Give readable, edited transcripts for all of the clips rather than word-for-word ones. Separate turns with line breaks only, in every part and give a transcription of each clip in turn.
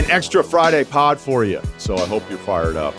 an extra Friday pod for you. So I hope you're fired up.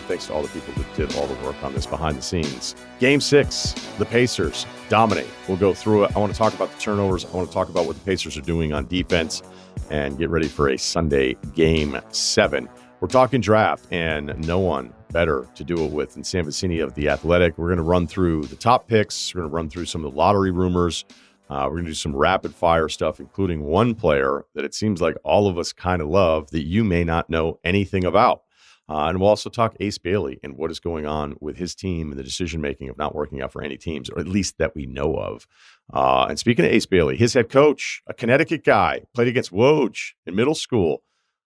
Thanks to all the people that did all the work on this behind the scenes. Game 6, the Pacers dominate. We'll go through it. I want to talk about the turnovers. I want to talk about what the Pacers are doing on defense and get ready for a Sunday Game 7. We're talking draft, and no one better to do it with than Sam Vecenie of The Athletic. We're going to run through the top picks. We're going to run through some of the lottery rumors. We're going to do some rapid fire stuff, including one player that it seems like all of us kind of love that you may not know anything about. And we'll also talk Ace Bailey and what is going on with his team and the decision-making of not working out for any teams, or at least that we know of. And speaking of Ace Bailey, his head coach, a Connecticut guy, played against Woj in middle school.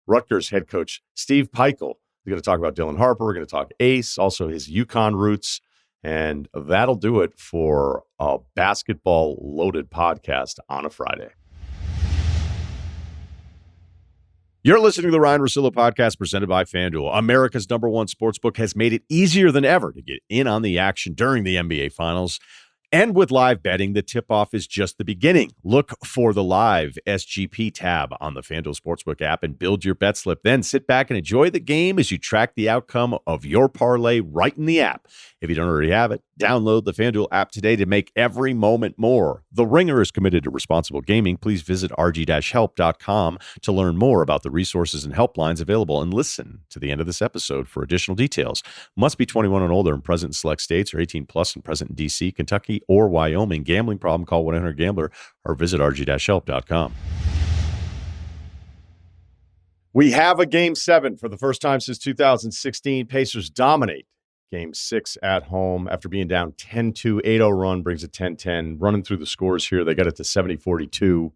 Rutgers head coach Steve Pikiell. We're going to talk about Dylan Harper. We're going to talk Ace, also his UConn roots. And that'll do it for a basketball-loaded podcast on a Friday. You're listening to the Ryen Russillo podcast presented by FanDuel. America's #1 sportsbook has made it easier than ever to get in on the action during the NBA Finals. And with live betting, the tip-off is just the beginning. Look for the live SGP tab on the FanDuel Sportsbook app and build your bet slip. Then sit back and enjoy the game as you track the outcome of your parlay right in the app. If you don't already have it, download the FanDuel app today to make every moment more. The Ringer is committed to responsible gaming. Please visit rg-help.com to learn more about the resources and helplines available, and listen to the end of this episode for additional details. Must be 21 and older and present in select states, or 18 plus and present in D.C., Kentucky, or Wyoming. Gambling problem? Call 1-800-GAMBLER or visit rg-help.com. We have a Game 7 for the first time since 2016. Pacers dominate Game 6 at home after being down 10-2. 8-0 run brings it 10-10. Running through the scores here, they got it to 70-42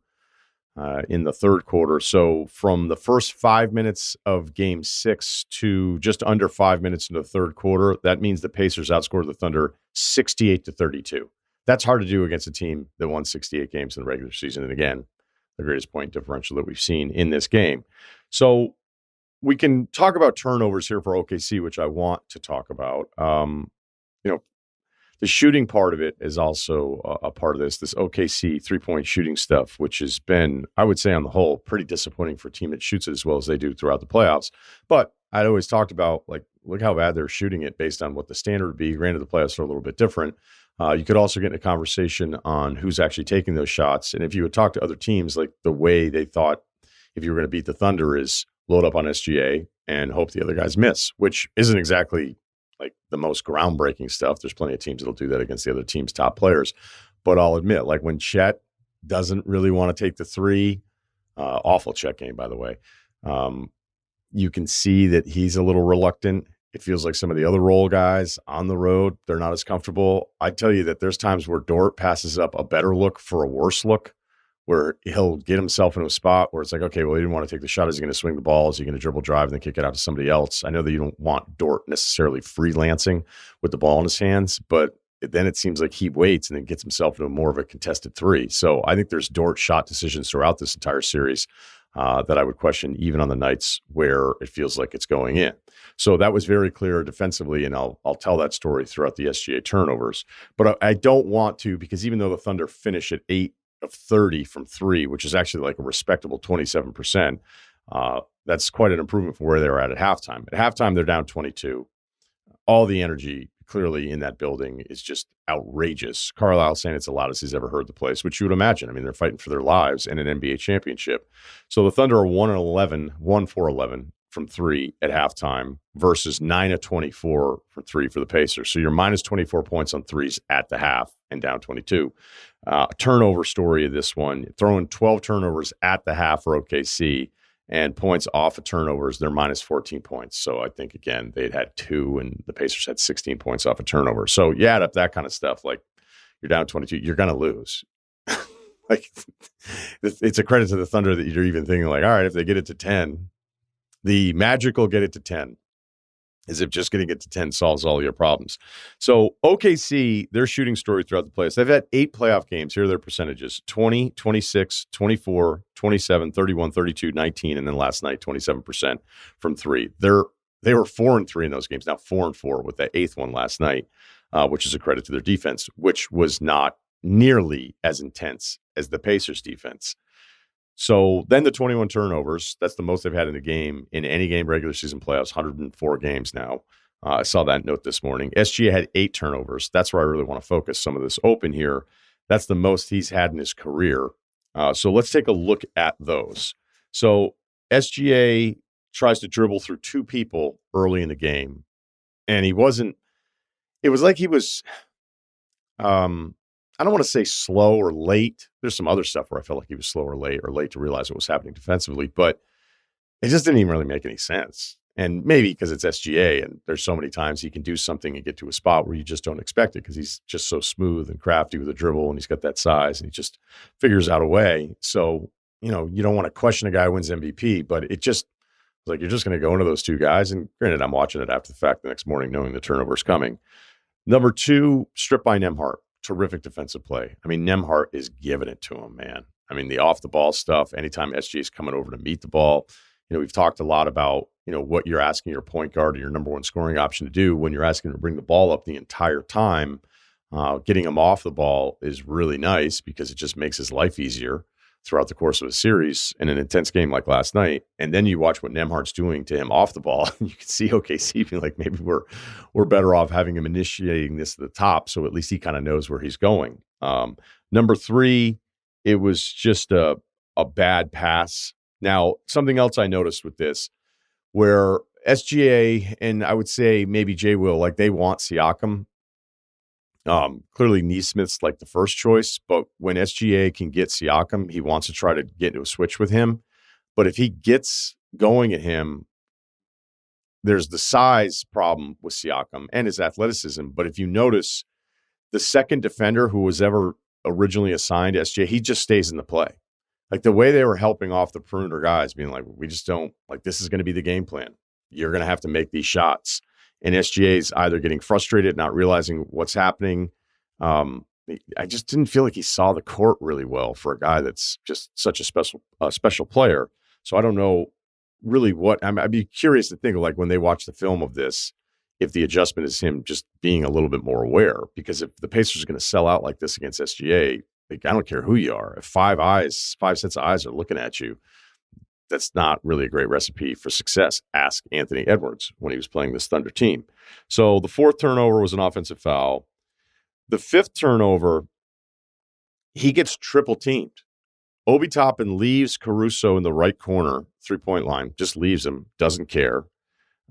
in the third quarter. So from the first 5 minutes of Game 6 to just under 5 minutes in the third quarter, that means the Pacers outscored the Thunder 68-32. That's hard to do against a team that won 68 games in the regular season. And again, the greatest point differential that we've seen in this game. So we can talk about turnovers here for OKC, which I want to talk about. The shooting part of it is also a part of this OKC three-point shooting stuff, which has been, I would say on the whole, pretty disappointing for a team that shoots it as well as they do throughout the playoffs. But I'd always talked about, like, look how bad they're shooting it based on what the standard would be. Granted, the playoffs are a little bit different. You could also get in a conversation on who's actually taking those shots. And if you would talk to other teams, like the way they thought if you were going to beat the Thunder is load up on SGA and hope the other guys miss, which isn't exactly like the most groundbreaking stuff. There's plenty of teams that'll do that against the other team's top players. But I'll admit, like when Chet doesn't really want to take the three, awful Chet game, by the way, you can see that he's a little reluctant. It feels like some of the other role guys on the road, they're not as comfortable. I tell you that there's times where Dort passes up a better look for a worse look, where he'll get himself into a spot where it's like, okay, well, he didn't want to take the shot. Is he going to swing the ball? Is he going to dribble drive and then kick it out to somebody else? I know that you don't want Dort necessarily freelancing with the ball in his hands, but then it seems like he waits and then gets himself into more of a contested three. So I think there's Dort shot decisions throughout this entire series that I would question even on the nights where it feels like it's going in. So that was very clear defensively, and I'll tell that story throughout the SGA turnovers. But I don't want to, because even though the Thunder finish at 8 of 30 from three, which is actually like a respectable 27%, that's quite an improvement from where they were at halftime. At halftime, they're down 22. All the energy clearly in that building is just outrageous. Carlisle saying it's the loudest he's ever heard the place, which you would imagine. I mean, they're fighting for their lives in an NBA championship. So the Thunder are 1 for 11 from three at halftime versus 9 of 24 from three for the Pacers. So you're minus 24 points on threes at the half and down 22. Turnover story of this one, throwing 12 turnovers at the half for OKC, and points off of turnovers, they're minus 14 points. So I think, again, they'd had 2 and the Pacers had 16 points off of turnover. So you add up that kind of stuff, like you're down 22, you're going to lose. Like, it's a credit to the Thunder that you're even thinking like, all right, if they get it to 10, the Magic will get it to 10. As if just getting it to 10 solves all your problems. So OKC, their shooting story throughout the playoffs, they've had 8 playoff games. Here are their percentages: 20, 26, 24, 27, 31, 32, 19, and then last night, 27% from three. They were 4-3 in those games, now 4-4 with that 8th one last night, which is a credit to their defense, which was not nearly as intense as the Pacers defense. So then the 21 turnovers, that's the most they've had in a game, in any game, regular season playoffs, 104 games now. I saw that note this morning. SGA had 8 turnovers. That's where I really want to focus some of this open here. That's the most he's had in his career. So let's take a look at those. So SGA tries to dribble through 2 people early in the game, and it was like he was, I don't want to say slow or late. There's some other stuff where I felt like he was slow or late to realize what was happening defensively, but it just didn't even really make any sense. And maybe because it's SGA and there's so many times he can do something and get to a spot where you just don't expect it because he's just so smooth and crafty with a dribble and he's got that size and he just figures out a way. So, you don't want to question a guy who wins MVP, but it just was like, you're just going to go into those 2 guys. And granted, I'm watching it after the fact the next morning, knowing the turnover's coming. Number 2, strip by Nembhard. Terrific defensive play. I mean, Nembhard is giving it to him, man. I mean, the off-the-ball stuff, anytime SGA is coming over to meet the ball, we've talked a lot about, what you're asking your point guard or your number 1 scoring option to do when you're asking him to bring the ball up the entire time. Getting him off the ball is really nice because it just makes his life easier throughout the course of a series in an intense game like last night. And then you watch what Nembhard's doing to him off the ball, and you can see OKC being like, maybe we're better off having him initiating this at the top, so at least he kind of knows where he's going. Number 3, it was just a bad pass. Now, something else I noticed with this, where SGA and I would say maybe Jay Will, like they want Siakam. Clearly Neesmith's like the first choice, but when SGA can get Siakam, he wants to try to get into a switch with him. But if he gets going at him, there's the size problem with Siakam and his athleticism. But if you notice, the second defender who was ever originally assigned to SGA, he just stays in the play. Like the way they were helping off the perimeter guys, being like, we just don't, like, this is going to be the game plan. You're going to have to make these shots. And SGA is either getting frustrated, not realizing what's happening. I just didn't feel like he saw the court really well for a guy that's just such a special player. So I don't know really I'd be curious to think of, like, when they watch the film of this, if the adjustment is him just being a little bit more aware. Because if the Pacers are going to sell out like this against SGA, like, I don't care who you are. If 5 sets of eyes are looking at you, that's not really a great recipe for success. Ask Anthony Edwards when he was playing this Thunder team. So the 4th turnover was an offensive foul. The 5th turnover, he gets triple teamed. Obi Toppin leaves Caruso in the right corner, 3-point line, just leaves him, doesn't care.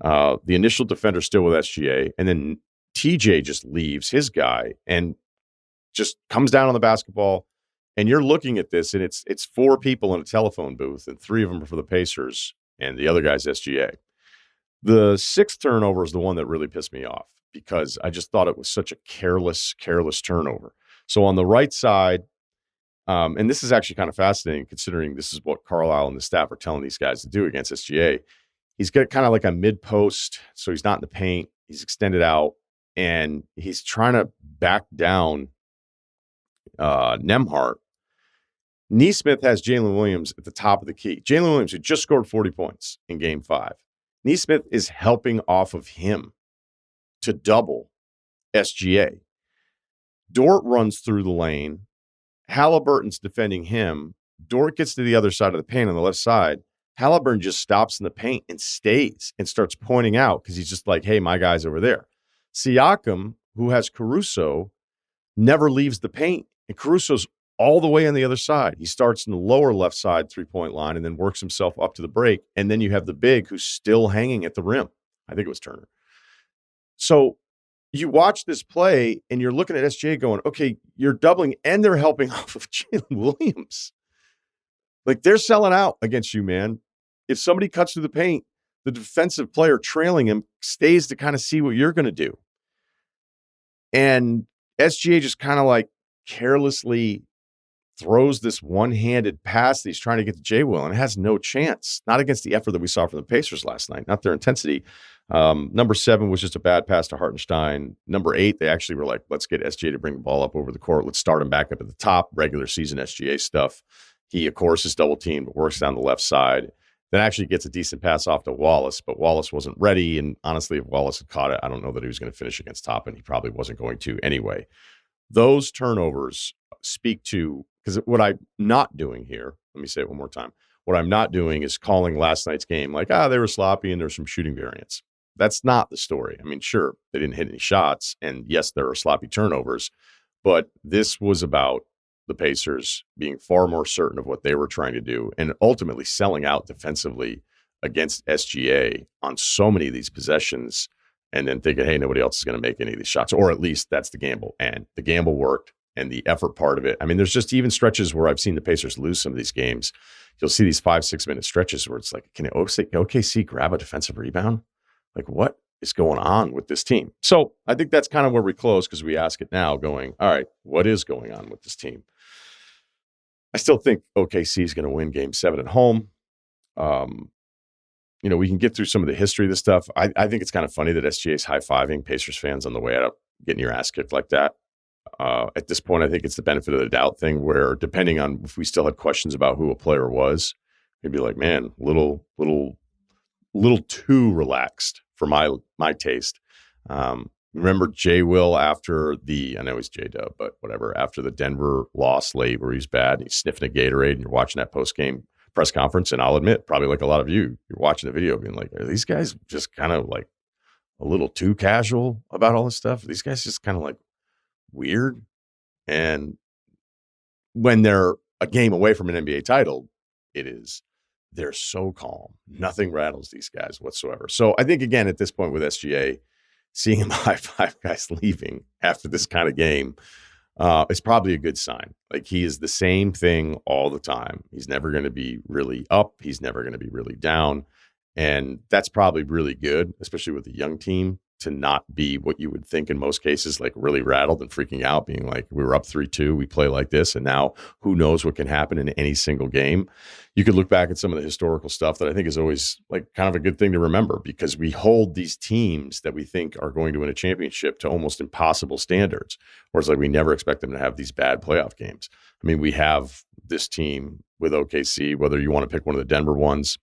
The initial defender still with SGA, and then TJ just leaves his guy and just comes down on the basketball. And you're looking at this, and it's 4 people in a telephone booth, and 3 of them are for the Pacers, and the other guy's SGA. The 6th turnover is the one that really pissed me off because I just thought it was such a careless turnover. So on the right side, and this is actually kind of fascinating considering this is what Carlisle and the staff are telling these guys to do against SGA. He's got kind of like a mid-post, so he's not in the paint. He's extended out, and he's trying to back down Nembhard. Neesmith has Jalen Williams at the top of the key. Jalen Williams, who just scored 40 points in Game 5. Neesmith is helping off of him to double SGA. Dort runs through the lane. Halliburton's defending him. Dort gets to the other side of the paint on the left side. Halliburton just stops in the paint and stays and starts pointing out because he's just like, hey, my guy's over there. Siakam, who has Caruso, never leaves the paint. And Caruso's all the way on the other side. He starts in the lower left side 3-point line and then works himself up to the break. And then you have the big who's still hanging at the rim. I think it was Turner. So you watch this play and you're looking at SGA going, okay, you're doubling and they're helping off of Jalen Williams. Like, they're selling out against you, man. If somebody cuts through the paint, the defensive player trailing him stays to kind of see what you're going to do. And SGA just kind of like carelessly throws this one-handed pass that he's trying to get to J. Will, and it has no chance. Not against the effort that we saw from the Pacers last night, not their intensity. Number 7 was just a bad pass to Hartenstein. Number 8, they actually were like, let's get SGA to bring the ball up over the court. Let's start him back up at the top, regular season SGA stuff. He, of course, is double-teamed, but works down the left side. Then actually gets a decent pass off to Wallace, but Wallace wasn't ready. And honestly, if Wallace had caught it, I don't know that he was going to finish against Toppin. He probably wasn't going to anyway. Those turnovers speak to because what I'm not doing here, let me say it one more time. What I'm not doing is calling last night's game like, they were sloppy and there's some shooting variance. That's not the story. I mean, sure, they didn't hit any shots. And yes, there are sloppy turnovers. But this was about the Pacers being far more certain of what they were trying to do and ultimately selling out defensively against SGA on so many of these possessions and then thinking, hey, nobody else is going to make any of these shots, or at least that's the gamble. And the gamble worked, and the effort part of it. I mean, there's just even stretches where I've seen the Pacers lose some of these games. You'll see these 5-6 minute stretches where it's like, can OKC grab a defensive rebound? Like, what is going on with this team? So I think that's kind of where we close, because we ask it now going, all right, what is going on with this team? I still think OKC is going to win game 7 at home. We can get through some of the history of this stuff. I think it's kind of funny that SGA is high-fiving Pacers fans on the way out, getting your ass kicked like that. At this point, I think it's the benefit of the doubt thing, where depending on if we still had questions about who a player was, we'd be like, man, little too relaxed for my taste. Remember Jay Will after I know he's J-Dub, but whatever, after the Denver loss late where he's bad, and he's sniffing a Gatorade, and you're watching that post-game press conference, and I'll admit, probably like a lot of you're watching the video being like, are these guys just kind of like a little too casual about all this stuff? Are these guys just kind of like weird? And when they're a game away from an NBA title, they're so calm. Nothing rattles these guys whatsoever. So I think, again, at this point with SGA, seeing him high five guys leaving after this kind of game is probably a good sign. Like, he is the same thing all the time. He's never going to be really up. He's never going to be really down. And that's probably really good, especially with a young team, to not be what you would think in most cases, like really rattled and freaking out, being like, we were up 3-2, we play like this, and now who knows what can happen in any single game. You could look back at some of the historical stuff that I think is always like kind of a good thing to remember, because we hold these teams that we think are going to win a championship to almost impossible standards, where it's like we never expect them to have these bad playoff games. I mean, we have this team with OKC, whether you want to pick one of the Denver ones.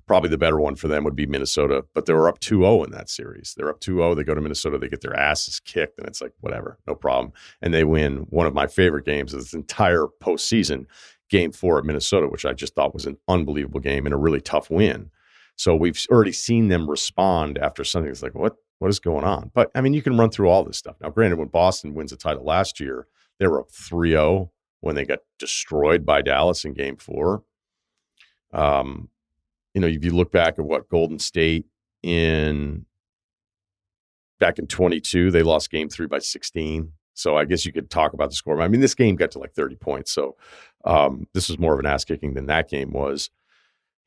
Probably the better one for them would be Minnesota, but they were up 2-0 in that series. They're up 2-0. They go to Minnesota. They get their asses kicked, and it's like, whatever, no problem. And they win one of my favorite games of this entire postseason, Game 4 at Minnesota, which I just thought was an unbelievable game and a really tough win. So we've already seen them respond after something. It's like, what is going on? But, I mean, you can run through all this stuff. Now, granted, when Boston wins a title last year, they were up 3-0 when they got destroyed by Dallas in Game 4. If you look back at what Golden State back in 22, they lost Game 3 by 16. So I guess you could talk about the score. I mean, this game got to like 30 points. So this was more of an ass kicking than that game was.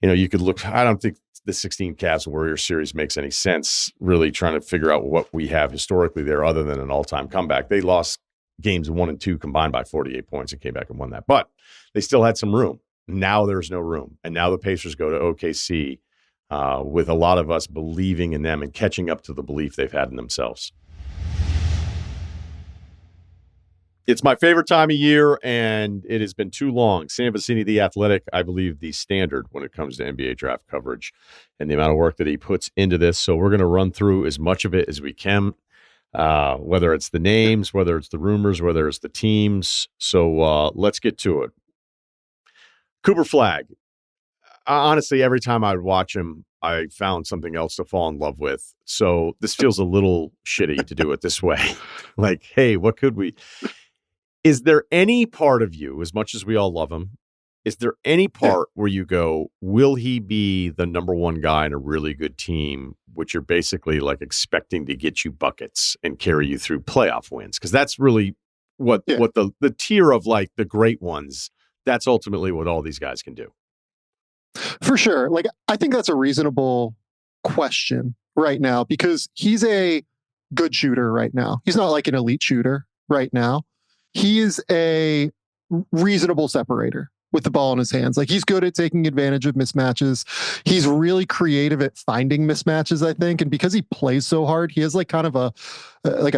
You could look, I don't think the 16 Cavs Warriors series makes any sense, really trying to figure out what we have historically there other than an all-time comeback. They lost games 1 and 2 combined by 48 points and came back and won that. But they still had some room. Now there's no room. And now the Pacers go to OKC with a lot of us believing in them and catching up to the belief they've had in themselves. It's my favorite time of year, and it has been too long. Sam Vecenie, The Athletic, I believe the standard when it comes to NBA draft coverage and the amount of work that he puts into this. So we're going to run through as much of it as we can, whether it's the names, whether it's the rumors, whether it's the teams. So let's get to it. Cooper Flagg. Honestly, every time I would watch him, I found something else to fall in love with. So this feels a little shitty to do it this way. Like, hey, what could we? Is there any part of you, as much as we all love him, is there any part where you go, will he be the number one guy in a really good team, which you're basically like expecting to get you buckets and carry you through playoff wins? Because that's really what the tier of like the great ones. That's ultimately what all these guys can do.
For sure. Like, I think that's a reasonable question right now, because he's a good shooter right now. He's not like an elite shooter right now. He is a reasonable separator with the ball in his hands. Like, he's good at taking advantage of mismatches. He's really creative at finding mismatches, I think. And because he plays so hard, he has like kind of a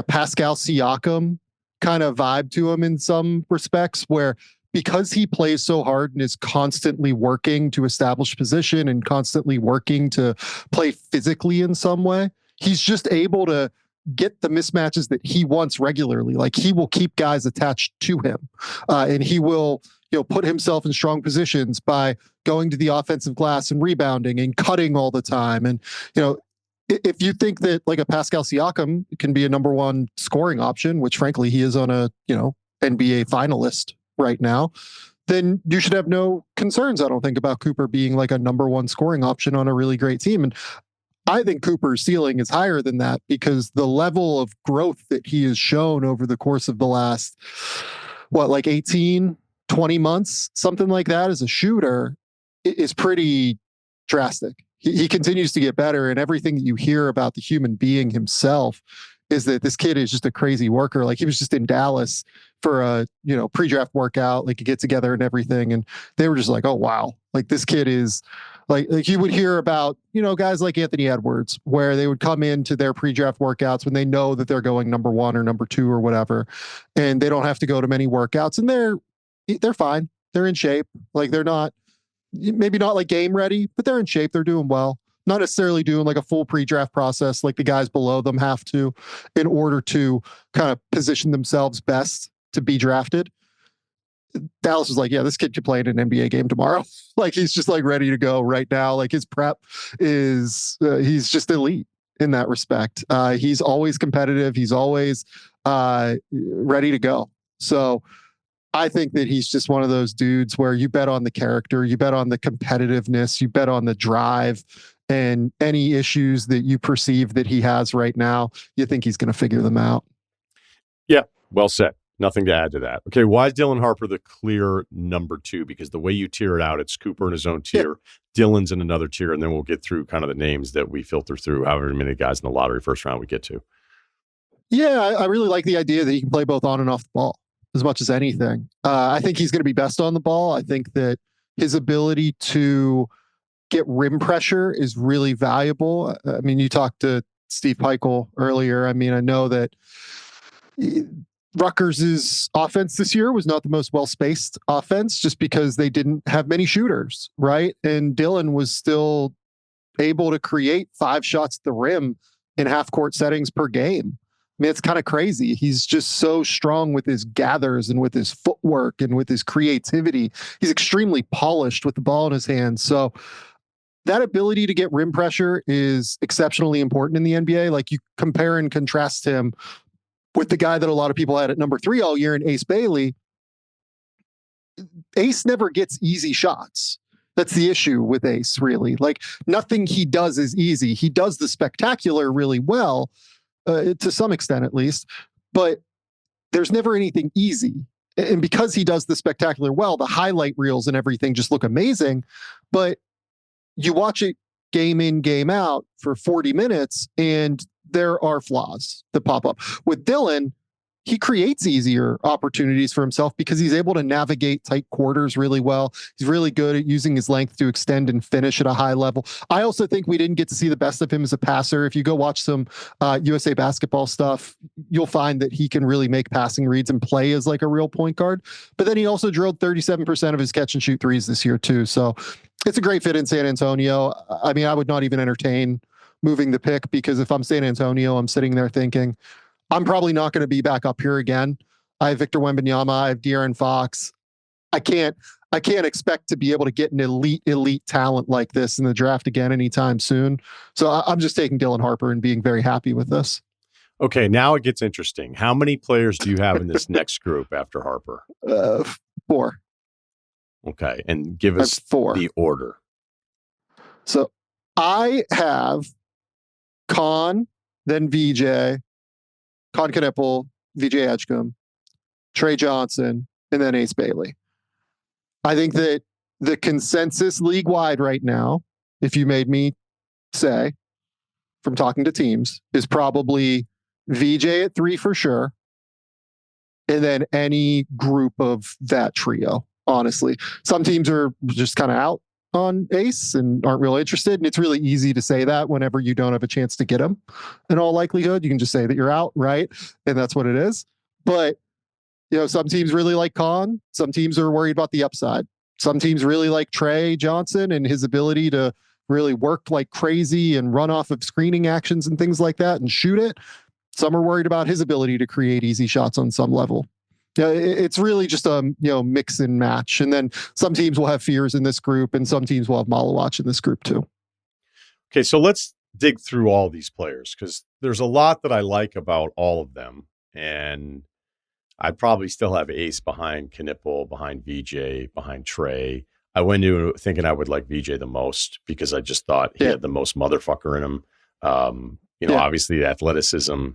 Pascal Siakam kind of vibe to him in some respects, where because he plays so hard and is constantly working to establish position and constantly working to play physically in some way, he's just able to get the mismatches that he wants regularly. Like he will keep guys attached to him, and he will put himself in strong positions by going to the offensive glass and rebounding and cutting all the time. And if you think that like a Pascal Siakam can be a number one scoring option, which frankly he is on a NBA finalist right now, then you should have no concerns, I don't think, about Cooper being like a number one scoring option on a really great team. And I think Cooper's ceiling is higher than that because the level of growth that he has shown over the course of the last, 18, 20 months, something like that as a shooter is pretty drastic. He continues to get better, and everything that you hear about the human being himself is that this kid is just a crazy worker. Like he was just in Dallas for a, pre-draft workout, like a get together and everything. And they were just like, oh, wow. Like this kid is like you would hear about, guys like Anthony Edwards, where they would come into their pre-draft workouts when they know that they're going number one or number two or whatever, and they don't have to go to many workouts, and they're fine. They're in shape. Like they're not, maybe not like game ready, but they're in shape. They're doing well. Not necessarily doing like a full pre-draft process like the guys below them have to in order to kind of position themselves best to be drafted. Dallas was like, yeah, this kid could play in an NBA game tomorrow. Like he's just like ready to go right now. Like his prep is, he's just elite in that respect. He's always competitive. He's always ready to go. So I think that he's just one of those dudes where you bet on the character, you bet on the competitiveness, you bet on the drive, and any issues that you perceive that he has right now, you think he's going to figure them out.
Yeah, well said. Nothing to add to that. Okay, why is Dylan Harper the clear number two? Because the way you tier it out, it's Cooper in his own tier, Dylan's in another tier, and then we'll get through kind of the names that we filter through, however many guys in the lottery first round we get to.
Yeah, I really like the idea that he can play both on and off the ball as much as anything. I think he's going to be best on the ball. I think that his ability to get rim pressure is really valuable. I mean, you talked to Steve Pikiell earlier. I mean, I know that Rutgers' offense this year was not the most well-spaced offense just because they didn't have many shooters, right? And Dylan was still able to create 5 shots at the rim in half-court settings per game. I mean, it's kind of crazy. He's just so strong with his gathers and with his footwork and with his creativity. He's extremely polished with the ball in his hands. So that ability to get rim pressure is exceptionally important in the NBA. Like you compare and contrast him with the guy that a lot of people had at number 3 all year in Ace Bailey. Ace never gets easy shots. That's the issue with Ace, really. Like nothing he does is easy. He does the spectacular really well, to some extent at least, but there's never anything easy. And because he does the spectacular well, the highlight reels and everything just look amazing. But you watch it game in, game out for 40 minutes, and there are flaws that pop up. With Dylan, he creates easier opportunities for himself because he's able to navigate tight quarters really well. He's really good at using his length to extend and finish at a high level. I also think we didn't get to see the best of him as a passer. If you go watch some USA basketball stuff, you'll find that he can really make passing reads and play as like a real point guard. But then he also drilled 37% of his catch and shoot threes this year too. So it's a great fit in San Antonio. I mean, I would not even entertain moving the pick because if I'm San Antonio, I'm sitting there thinking, I'm probably not going to be back up here again. I have Victor Wembanyama. I have De'Aaron Fox. I can't expect to be able to get an elite talent like this in the draft again anytime soon. So I'm just taking Dylan Harper and being very happy with this.
Okay, now it gets interesting. How many players do you have in this next group after Harper?
4.
Okay, and give us
4.
The order.
So I have Con, then VJ, Con Knipple, VJ Edgecombe, Trey Johnson, and then Ace Bailey. I think that the consensus league-wide right now, if you made me say, from talking to teams, is probably VJ at 3 for sure, and then any group of that trio, honestly. Some teams are just kind of out on Ace and aren't really interested. And it's really easy to say that whenever you don't have a chance to get him. In all likelihood, you can just say that you're out, right? And that's what it is. But, some teams really like Con. Some teams are worried about the upside. Some teams really like Trey Johnson and his ability to really work like crazy and run off of screening actions and things like that and shoot it. Some are worried about his ability to create easy shots on some level. Yeah, it's really just a mix and match. And then some teams will have fears in this group, and some teams will have Malawach in this group too.
Okay, so let's dig through all these players because there's a lot that I like about all of them. And I'd probably still have Ace behind Knipple, behind VJ, behind Trey. I went into thinking I would like VJ the most because I just thought he had the most motherfucker in him. Obviously the athleticism.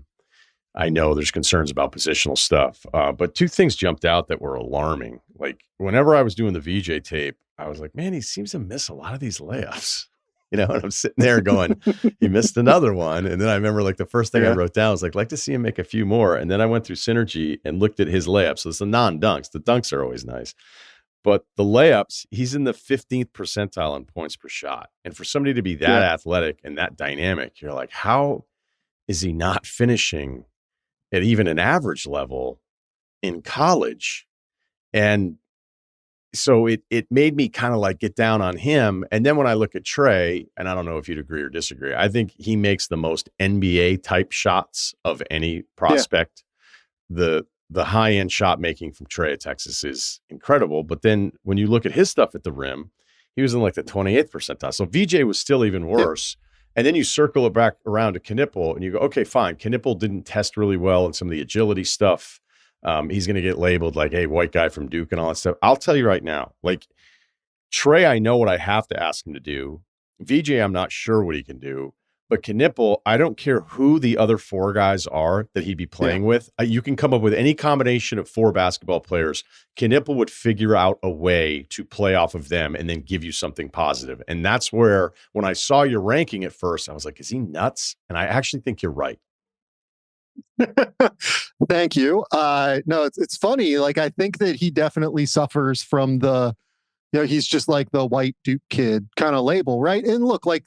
I know there's concerns about positional stuff, but two things jumped out that were alarming. Like whenever I was doing the VJ tape, I was like, man, he seems to miss a lot of these layups. And I'm sitting there going, he missed another one. And then I remember like the first thing I wrote down was like to see him make a few more. And then I went through Synergy and looked at his layups. So it's the non-dunks. The dunks are always nice. But the layups, he's in the 15th percentile in points per shot. And for somebody to be that athletic and that dynamic, you're like, how is he not finishing at even an average level in college? And so it made me kind of like get down on him. And then when I look at Trey, and I don't know if you'd agree or disagree, I think he makes the most NBA type shots of any prospect. The high end shot making from Trey at Texas is incredible. But then when you look at his stuff at the rim, he was in like the 28th percentile. So VJ was still even worse. And then you circle it back around to Knipple and you go, okay, fine. Knipple didn't test really well in some of the agility stuff. He's going to get labeled like, hey, white guy from Duke and all that stuff. I'll tell you right now, like Trey, I know what I have to ask him to do. VJ, I'm not sure what he can do. But Knipple, I don't care who the other four guys are that he'd be playing with. You can come up with any combination of four basketball players. Knipple would figure out a way to play off of them and then give you something positive. And that's where, when I saw your ranking at first, I was like, is he nuts? And I actually think you're right.
Thank you. No, it's funny. Like, I think that he definitely suffers from the, he's just like the white Duke kid kind of label, right? And look, like,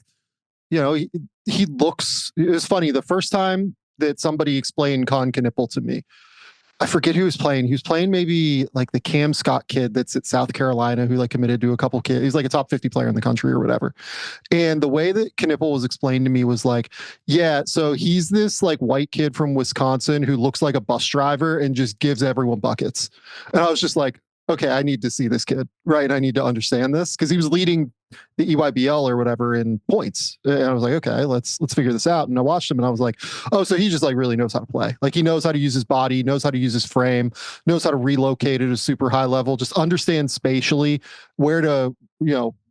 he looks, it was funny. The first time that somebody explained Con Knipple to me, I forget who was playing. He was playing maybe like the Cam Scott kid that's at South Carolina who like committed to a couple kids. He's like a top 50 player in the country or whatever. And the way that Knipple was explained to me was like, yeah, so he's this like white kid from Wisconsin who looks like a bus driver and just gives everyone buckets. And I was just like, okay, I need to see this kid, right? I need to understand this because he was leading the EYBL or whatever in points. And I was like, okay, let's figure this out. And I watched him and I was like, oh, so he just like really knows how to play. Like he knows how to use his body, knows how to use his frame, knows how to relocate at a super high level, just understand spatially where to,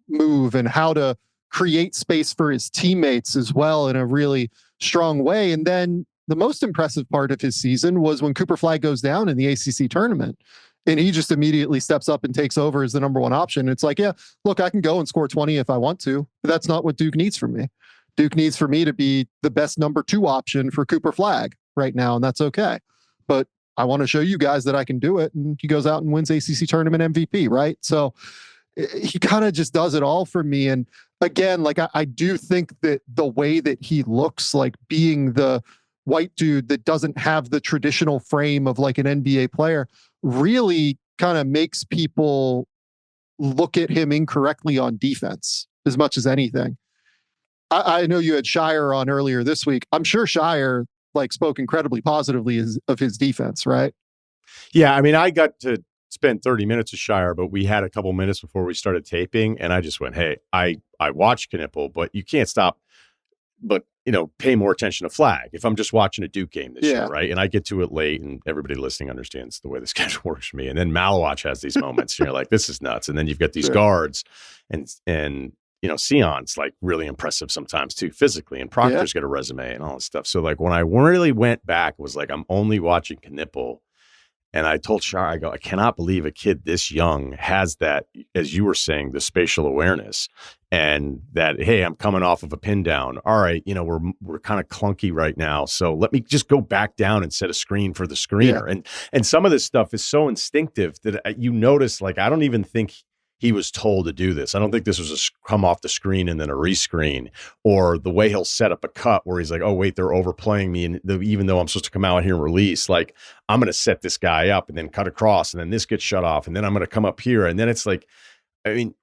move and how to create space for his teammates as well in a really strong way. And then the most impressive part of his season was when Cooper Flagg goes down in the ACC tournament. And he just immediately steps up and takes over as the number one option. It's like, yeah, look, I can go and score 20 if I want to, but that's not what Duke needs from me. Duke needs for me to be the best number two option for Cooper Flagg right now, and that's okay. But I want to show you guys that I can do it. And he goes out and wins ACC tournament MVP, right? So he kind of just does it all for me. And again, like I do think that the way that he looks, like being the white dude that doesn't have the traditional frame of like an NBA player, really kind of makes people look at him incorrectly on defense as much as anything. I know you had Shire on earlier this week. I'm sure Shire like spoke incredibly positively of his defense, right?
Yeah, I mean, I got to spend 30 minutes with Shire, but we had a couple minutes before we started taping, and I just went, hey, I watched Knipple, but you can't stop but pay more attention to Flagg if I'm just watching a Duke game this year, right? And I get to it late, and everybody listening understands the way the schedule works for me. And then Malawach has these moments, and you're like, this is nuts. And then you've got these guards, and Sion's like really impressive sometimes too, physically, and Proctor's got a resume and all this stuff. So like when I really went back, it was like I'm only watching Knipple. And I told Shar, I go, I cannot believe a kid this young has that, as you were saying, the spatial awareness and that, hey, I'm coming off of a pin down. All right, we're kind of clunky right now. So let me just go back down and set a screen for the screener. Yeah. And some of this stuff is so instinctive that you notice, like, I don't even think he was told to do this. I don't think this was a come off the screen and then a rescreen, or the way he'll set up a cut where he's like, oh, wait, they're overplaying me. And even though I'm supposed to come out here and release, like, I'm going to set this guy up and then cut across, and then this gets shut off. And then I'm going to come up here. And then it's like, I mean,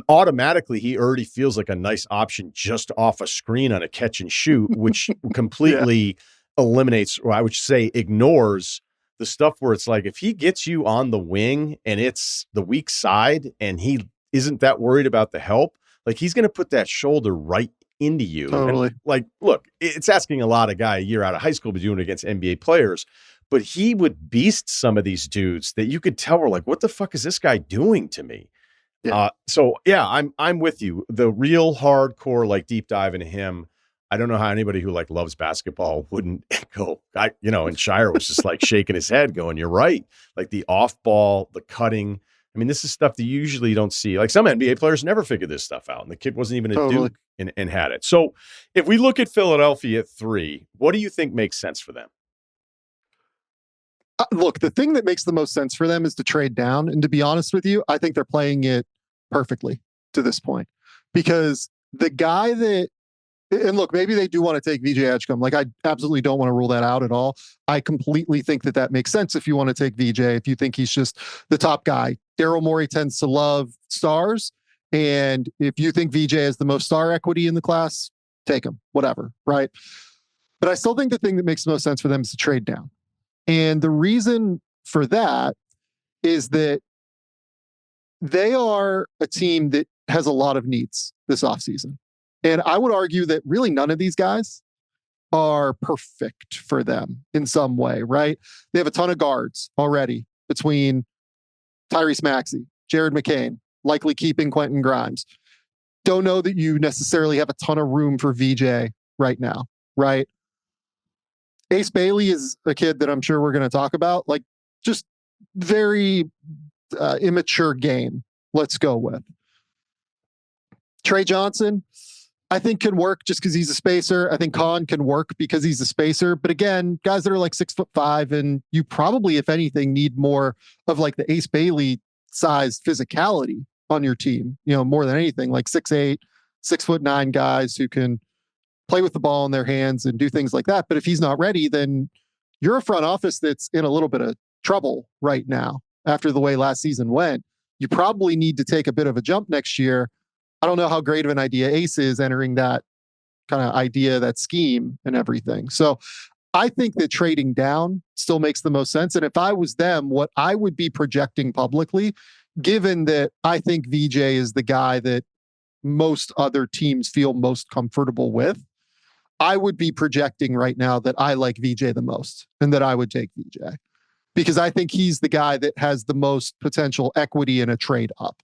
automatically he already feels like a nice option just off a screen on a catch and shoot, which completely eliminates, or I would say ignores the stuff where it's like, if he gets you on the wing and it's the weak side and he isn't that worried about the help, like he's going to put that shoulder right into you.
Totally.
And like, look, it's asking a lot of guy a year out of high school to be doing it against NBA players, but he would beast some of these dudes that you could tell were like, what the fuck is this guy doing to me?
Yeah.
So yeah, I'm with you. The real hardcore, like deep dive into him. I don't know how anybody who like loves basketball wouldn't go, and Shire was just like shaking his head going, you're right. Like the off ball, the cutting. I mean, this is stuff that you usually don't see. Like some NBA players never figured this stuff out, and the kid wasn't even a Duke and had it. So if we look at Philadelphia at 3, what do you think makes sense for them?
Look, the thing that makes the most sense for them is to trade down. And to be honest with you, I think they're playing it perfectly to this point, because the guy that, and look, maybe they do want to take VJ Edgecombe. Like, I absolutely don't want to rule that out at all. I completely think that makes sense if you want to take VJ, if you think he's just the top guy. Daryl Morey tends to love stars. And if you think VJ has the most star equity in the class, take him, whatever, right? But I still think the thing that makes the most sense for them is to trade down. And the reason for that is that they are a team that has a lot of needs this offseason. And I would argue that really none of these guys are perfect for them in some way, right? They have a ton of guards already between Tyrese Maxey, Jared McCain, likely keeping Quentin Grimes. Don't know that you necessarily have a ton of room for VJ right now, right? Ace Bailey is a kid that I'm sure we're going to talk about, like just very immature game. Let's go with Trey Johnson. I think can work just because he's a spacer. I think Khan can work because he's a spacer. But again, guys that are like 6'5", and you probably, if anything, need more of like the Ace Bailey sized physicality on your team. More than anything, like 6'8", 6'9" guys who can play with the ball in their hands and do things like that. But if he's not ready, then you're a front office that's in a little bit of trouble right now after the way last season went. You probably need to take a bit of a jump next year. I don't know how great of an idea Ace is entering that kind of idea, that scheme and everything. So I think that trading down still makes the most sense. And if I was them, what I would be projecting publicly, given that I think VJ is the guy that most other teams feel most comfortable with, I would be projecting right now that I like VJ the most and that I would take VJ because I think he's the guy that has the most potential equity in a trade up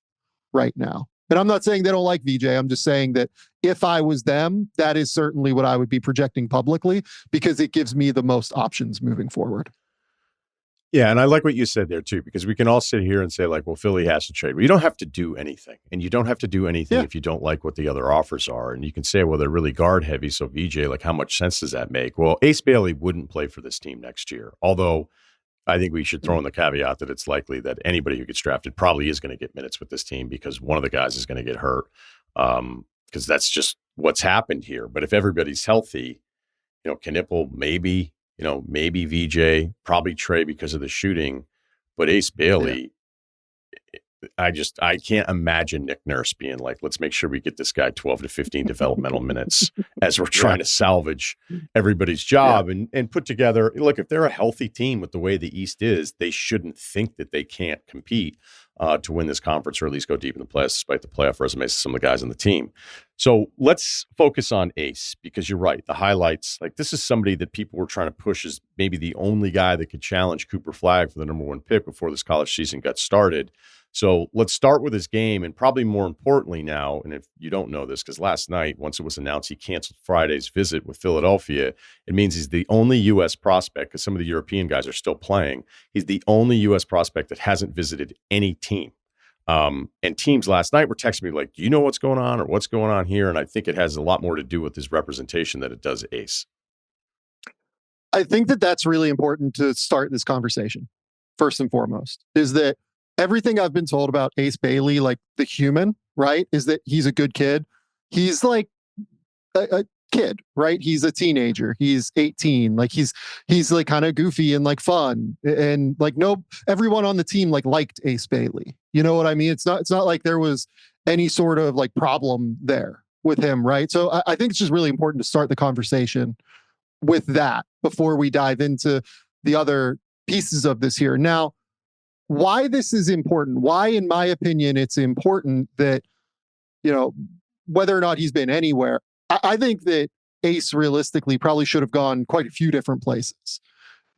right now. And I'm not saying they don't like VJ. I'm just saying that if I was them, that is certainly what I would be projecting publicly because it gives me the most options moving forward.
Yeah, and I like what you said there too, because we can all sit here and say like, well, Philly has to trade. Well, you don't have to do anything, and you don't have to do anything if you don't like what the other offers are. And you can say, well, they're really guard heavy, so VJ, like, how much sense does that make? Well, Ace Bailey wouldn't play for this team next year, although I think we should throw in the caveat that it's likely that anybody who gets drafted probably is going to get minutes with this team because one of the guys is going to get hurt, because that's just what's happened here. But if everybody's healthy, Knipple maybe. Maybe VJ, probably Trey because of the shooting, but Ace Bailey, I can't imagine Nick Nurse being like, let's make sure we get this guy 12 to 15 developmental minutes as we're trying to salvage everybody's job and put together. Look, if they're a healthy team with the way the East is, they shouldn't think that they can't compete to win this conference or at least go deep in the playoffs, despite the playoff resumes of some of the guys on the team. So let's focus on Ace, because you're right. The highlights, like this is somebody that people were trying to push as maybe the only guy that could challenge Cooper Flagg for the number 1 pick before this college season got started. So let's start with his game, and probably more importantly now, and if you don't know this, because last night, once it was announced he canceled Friday's visit with Philadelphia, it means he's the only U.S. prospect, because some of the European guys are still playing, he's the only U.S. prospect that hasn't visited any team. And teams last night were texting me like, do you know what's going on or what's going on here? And I think it has a lot more to do with his representation than it does Ace.
I think that that's really important to start this conversation. First and foremost, is that everything I've been told about Ace Bailey, like the human, right, is that he's a good kid. He's like a kid, right? He's a teenager. He's 18. Like he's like kind of goofy and like fun. And like everyone on the team like liked Ace Bailey. You know what I mean? It's not like there was any sort of like problem there with him, right? So I think it's just really important to start the conversation with that before we dive into the other pieces of this here. Now, why this is important, why, in my opinion, it's important that, whether or not he's been anywhere, I think that Ace realistically probably should have gone quite a few different places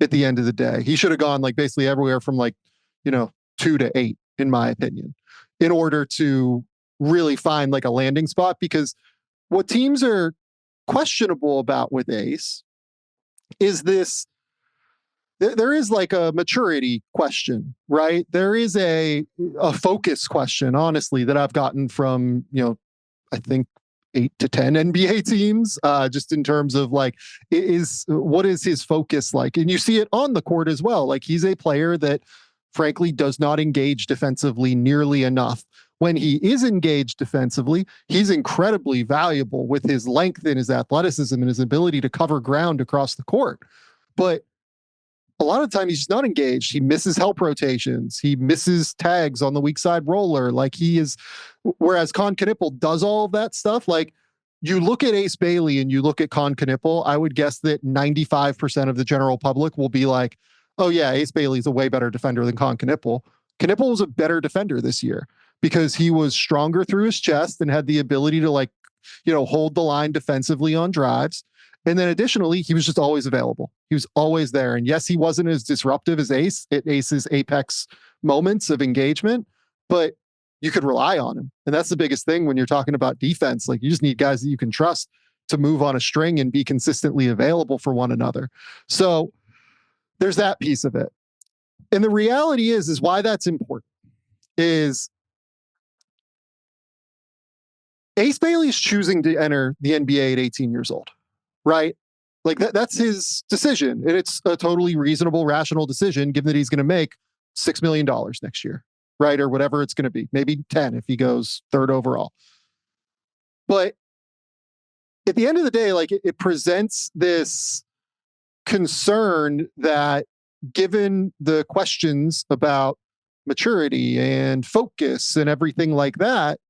at the end of the day. He should have gone like basically everywhere from 2 to 8, in my opinion, in order to really find like a landing spot. Because what teams are questionable about with Ace is this. There is like a maturity question, right? There is a focus question, honestly, that I've gotten from, I think 8 to 10 NBA teams, just in terms of like, what is his focus like? And you see it on the court as well. Like, he's a player that frankly does not engage defensively nearly enough. When he is engaged defensively, he's incredibly valuable with his length and his athleticism and his ability to cover ground across the court. But a lot of the time he's just not engaged. He misses help rotations. He misses tags on the weak side roller. Like, he is, whereas Con Knipple does all of that stuff. Like, you look at Ace Bailey and you look at Con Knipple, I would guess that 95% of the general public will be like, oh yeah, Ace Bailey's a way better defender than Con Knipple. Knipple was a better defender this year because he was stronger through his chest and had the ability to hold the line defensively on drives. And then additionally, he was just always available. He was always there. And yes, he wasn't as disruptive as Ace at Ace's apex moments of engagement, but you could rely on him. And that's the biggest thing when you're talking about defense. Like, you just need guys that you can trust to move on a string and be consistently available for one another. So there's that piece of it. And the reality is why that's important is Ace Bailey's choosing to enter the NBA at 18 years old. Right? Like, that's his decision. And it's a totally reasonable, rational decision, given that he's going to make $6 million next year, right? Or whatever it's going to be, maybe 10 if he goes third overall. But at the end of the day, like, it presents this concern that, given the questions about maturity and focus and everything like that,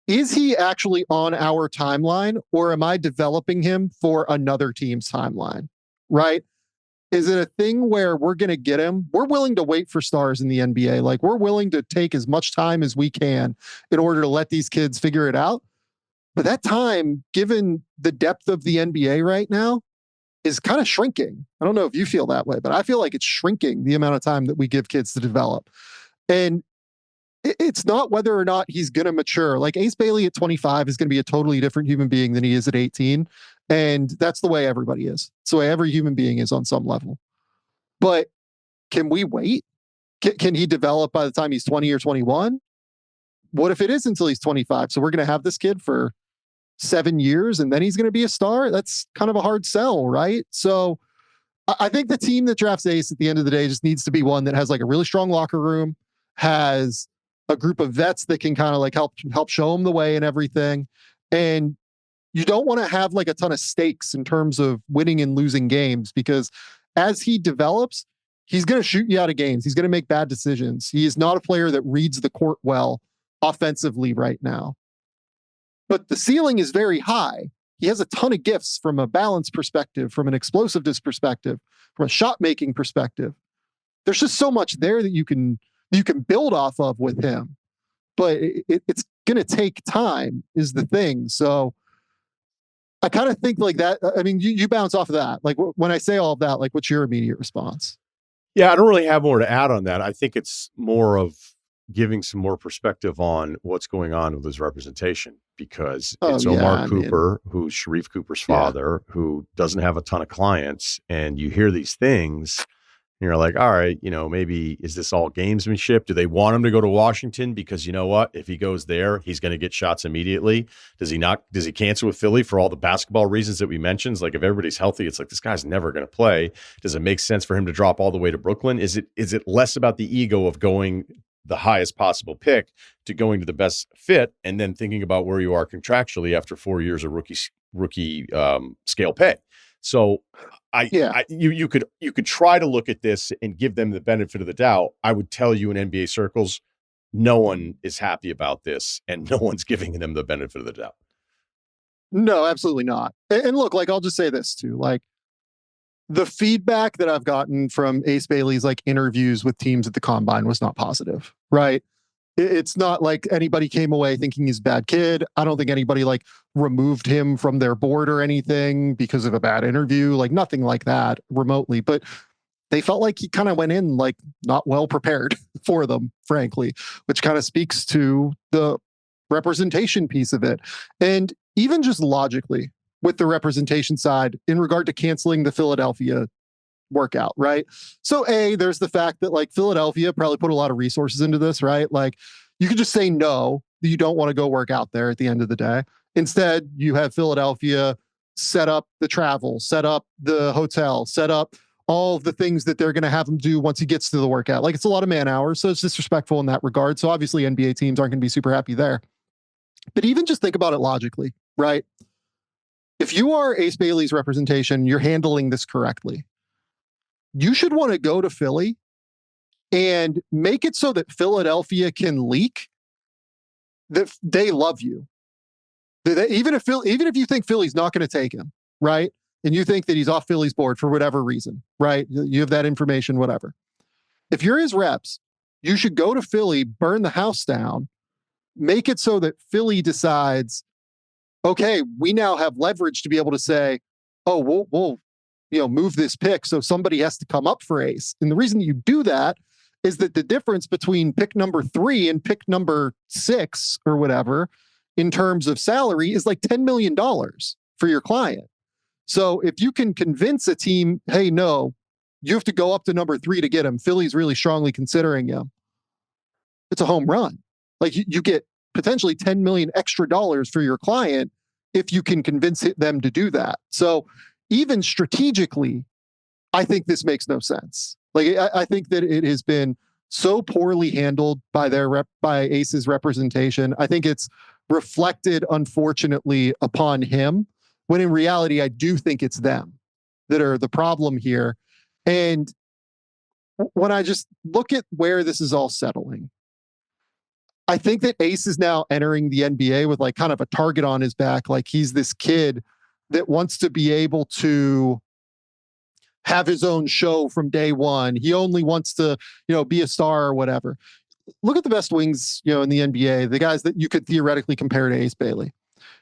is he actually on our timeline, or am I developing him for another team's timeline? Right? Is it a thing where we're going to get him? We're willing to wait for stars in the NBA. Like, we're willing to take as much time as we can in order to let these kids figure it out. But that time, given the depth of the NBA right now, is kind of shrinking. I don't know if you feel that way, but I feel like it's shrinking, the amount of time that we give kids to develop. And it's not whether or not he's going to mature. Like, Ace Bailey at 25 is going to be a totally different human being than he is at 18. And that's the way everybody is. It's the way every human being is on some level. But can we wait? Can he develop by the time he's 20 or 21? What if it is until he's 25? So we're going to have this kid for 7 years and then he's going to be a star? That's kind of a hard sell, right? So I think the team that drafts Ace at the end of the day just needs to be one that has like a really strong locker room, has a group of vets that can kind of like help show him the way and everything. And you don't want to have like a ton of stakes in terms of winning and losing games, because as he develops, he's going to shoot you out of games. He's going to make bad decisions. He is not a player that reads the court well offensively right now. But the ceiling is very high. He has a ton of gifts from a balance perspective, from an explosiveness perspective, from a shot making perspective. There's just so much there that you can build off of with him, but it's going to take time is the thing. So I kind of think like that. I mean, you bounce off of that. Like, when I say all of that, like, what's your immediate response?
Yeah, I don't really have more to add on that. I think it's more of giving some more perspective on what's going on with his representation, because it's Omar Cooper, who's Sharif Cooper's father, who doesn't have a ton of clients, and you hear these things. You're like, all right, maybe is this all gamesmanship? Do they want him to go to Washington? Because you know what? If he goes there, he's going to get shots immediately. Does he cancel with Philly for all the basketball reasons that we mentioned? Like, if everybody's healthy, it's like, this guy's never going to play. Does it make sense for him to drop all the way to Brooklyn? Is it less about the ego of going the highest possible pick to going to the best fit, and then thinking about where you are contractually after 4 years of rookie scale pay? So you could try to look at this and give them the benefit of the doubt. I would tell you, in NBA circles, no one is happy about this, and no one's giving them the benefit of the doubt.
No, absolutely not. And look, like, I'll just say this too. Like, the feedback that I've gotten from Ace Bailey's like interviews with teams at the combine was not positive, right? It's not like anybody came away thinking he's a bad kid. I don't think anybody like removed him from their board or anything because of a bad interview, like nothing like that remotely. But they felt like he kind of went in like not well prepared for them, frankly, which kind of speaks to the representation piece of it. And even just logically with the representation side in regard to canceling the Philadelphia workout, right? So there's the fact that like Philadelphia probably put a lot of resources into this, right? Like you could just say no, you don't want to go work out there at the end of the day. Instead, you have Philadelphia set up the travel, set up the hotel, set up all of the things that they're going to have him do once he gets to the workout. Like it's a lot of man hours, so it's disrespectful in that regard. So obviously NBA teams aren't going to be super happy there. But even just think about it logically, right? If you are Ace Bailey's representation, you're handling this correctly. You should want to go to Philly and make it so that Philadelphia can leak that they love you. Even if you think Philly's not going to take him, right? And you think that he's off Philly's board for whatever reason, right? You have that information, whatever. If you're his reps, you should go to Philly, burn the house down, make it so that Philly decides, okay, we now have leverage to be able to say, oh, we'll move this pick. So somebody has to come up for Ace. And the reason you do that is that the difference between pick number 3 and pick number 6 or whatever in terms of salary is like $10 million for your client. So if you can convince a team, hey, no, you have to go up to number 3 to get him. Philly's really strongly considering him. It's a home run. Like you get potentially $10 million extra dollars for your client if you can convince them to do that. So even strategically, I think this makes no sense. Like I think that it has been so poorly handled by by Ace's representation. I think it's reflected, unfortunately, upon him, when in reality, I do think it's them that are the problem here. And when I just look at where this is all settling, I think that Ace is now entering the NBA with like kind of a target on his back. Like he's this kid that wants to be able to have his own show from day one. He only wants to, be a star or whatever. Look at the best wings, in the NBA, the guys that you could theoretically compare to Ace Bailey.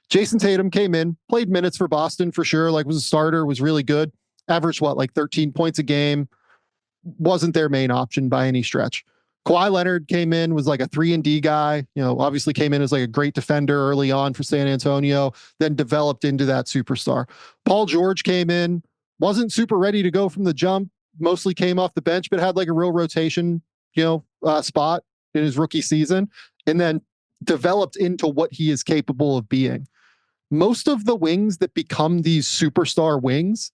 Jason Tatum came in, played minutes for Boston for sure, like was a starter, was really good. Averaged like 13 points a game. Wasn't their main option by any stretch. Kawhi Leonard came in, was like a 3-and-D guy, obviously came in as like a great defender early on for San Antonio, then developed into that superstar. Paul George came in, wasn't super ready to go from the jump, mostly came off the bench, but had like a real rotation, spot in his rookie season, and then developed into what he is capable of being. Most of the wings that become these superstar wings,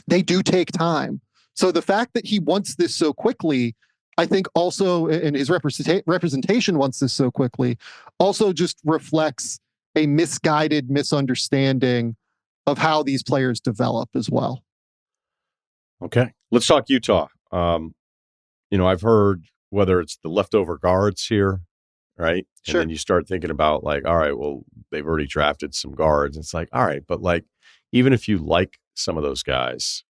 they do take time. So the fact that he wants this so quickly, I think also, and his representation wants this so quickly, also just reflects a misguided misunderstanding of how these players develop as well.
Okay. Let's talk Utah. I've heard whether it's the leftover guards here, right?
Sure.
And then you start thinking about like, all right, well, they've already drafted some guards. It's like, all right, but like, even if you like some of those guys,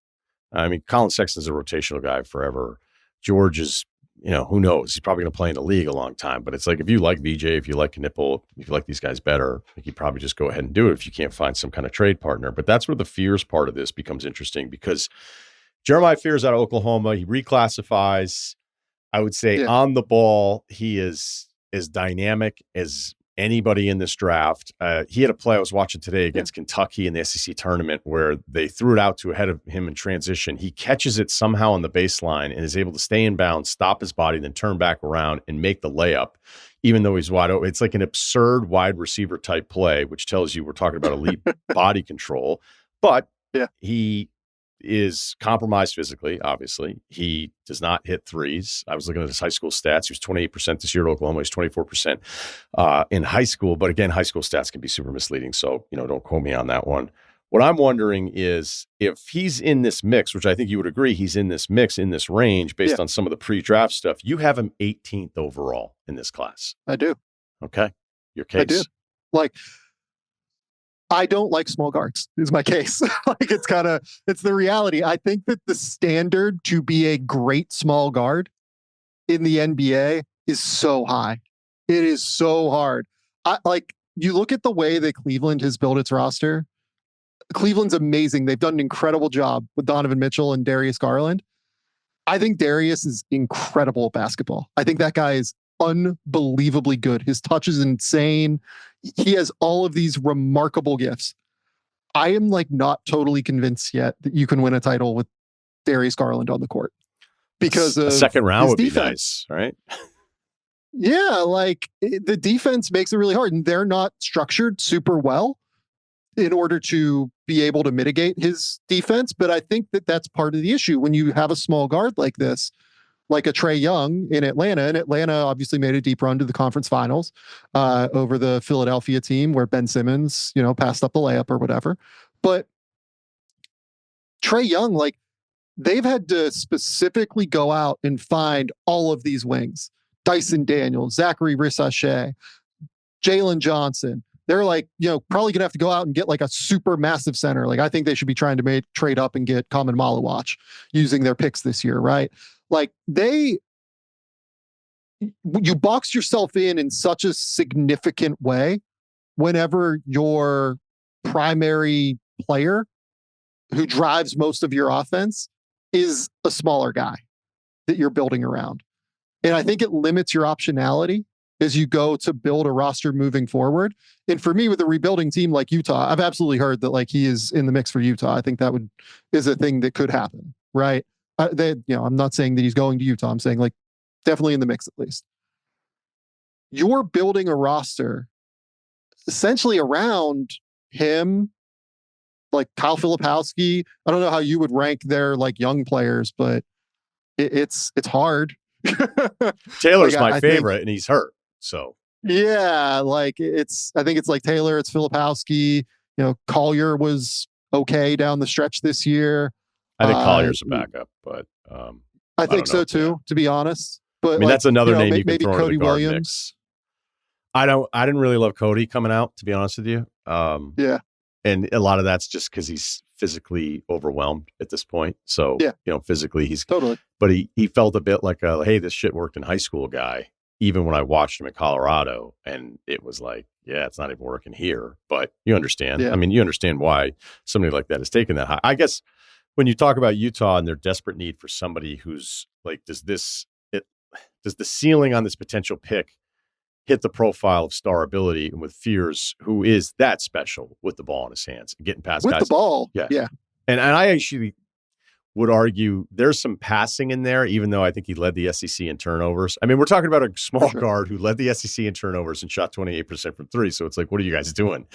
I mean, Colin Sexton's a rotational guy forever. George is, who knows? He's probably going to play in the league a long time. But it's like, if you like VJ, if you like Knipple, if you like these guys better, like you probably just go ahead and do it if you can't find some kind of trade partner. But that's where the fears part of this becomes interesting, because Jeremiah Fears out of Oklahoma, he reclassifies. I would say on the ball, he is as dynamic as anybody in this draft. He had a play I was watching today against Kentucky in the SEC tournament where they threw it out to ahead of him in transition. He catches it somehow on the baseline and is able to stay in bounds, stop his body, then turn back around and make the layup, even though he's wide open. It's like an absurd wide receiver type play, which tells you we're talking about elite body control. But he is compromised physically, obviously. He does not hit threes. I was looking at his high school stats. He was 28% this year at Oklahoma. He's 24% in high school. But again, high school stats can be super misleading. So, don't quote me on that one. What I'm wondering is if he's in this mix, which I think you would agree he's in this mix, in this range, based on some of the pre-draft stuff, you have him 18th overall in this class.
I do.
Okay. Your case.
I do. Like, I don't like small guards is my case. Like it's the reality. I think that the standard to be a great small guard in the NBA is so high. It is so hard. You look at the way that Cleveland has built its roster. Cleveland's amazing. They've done an incredible job with Donovan Mitchell and Darius Garland. I think Darius is incredible at basketball. I think that guy is unbelievably good. His touch is insane. He has all of these remarkable gifts. I am not totally convinced yet that you can win a title with Darius Garland on the court because of
a second round would
defense.
Be nice, right?
Yeah, the defense makes it really hard, and they're not structured super well in order to be able to mitigate his defense. But I think that that's part of the issue when you have a small guard like this, like a Trae Young in Atlanta. And Atlanta obviously made a deep run to the conference finals over the Philadelphia team where Ben Simmons, passed up the layup or whatever. But Trae Young, they've had to specifically go out and find all of these wings. Dyson Daniels, Zachary Rissache, Jalen Johnson. They're probably gonna have to go out and get a super massive center. I think they should be trying to trade up and get Common Malawach using their picks this year, right? You box yourself in such a significant way whenever your primary player who drives most of your offense is a smaller guy that you're building around. And I think it limits your optionality as you go to build a roster moving forward. And for me, with a rebuilding team like Utah, I've absolutely heard that he is in the mix for Utah. I think that is a thing that could happen, right? I'm not saying that he's going to Utah. I'm saying definitely in the mix at least. You're building a roster essentially around him, Kyle Filipowski. I don't know how you would rank their young players, but it's hard.
Taylor's my favorite, and he's hurt. So
yeah, I think it's Taylor, it's Filipowski. Collier was okay down the stretch this year.
I think Collier's a backup, but
I think so too, to be honest. But
that's another name you can
maybe
throw
Cody
into the guard
Williams.
Mix. I didn't really love Cody coming out, to be honest with you.
Yeah.
And a lot of that's just because he's physically overwhelmed at this point. So, physically he's
totally,
but he felt a bit like hey, this shit worked in high school guy, even when I watched him in Colorado, and it was it's not even working here, but you understand.
Yeah.
I mean, you understand why somebody like that is taking that high. I guess when you talk about Utah and their desperate need for somebody who's does the ceiling on this potential pick hit the profile of star ability, and with Fears, who is that special with the ball in his hands, getting past
with
guys.
The ball.
Yeah. And I actually would argue there's some passing in there, even though I think he led the SEC in turnovers. I mean, we're talking about a small guard who led the SEC in turnovers and shot 28% from three. So it's what are you guys doing?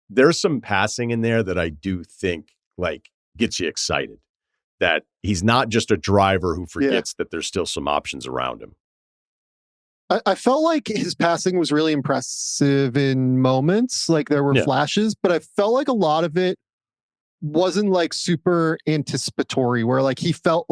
There's some passing in there that I do think gets you excited, that he's not just a driver who forgets that there's still some options around him.
I felt like his passing was really impressive in moments. There were flashes, but I felt like a lot of it wasn't super anticipatory, where he felt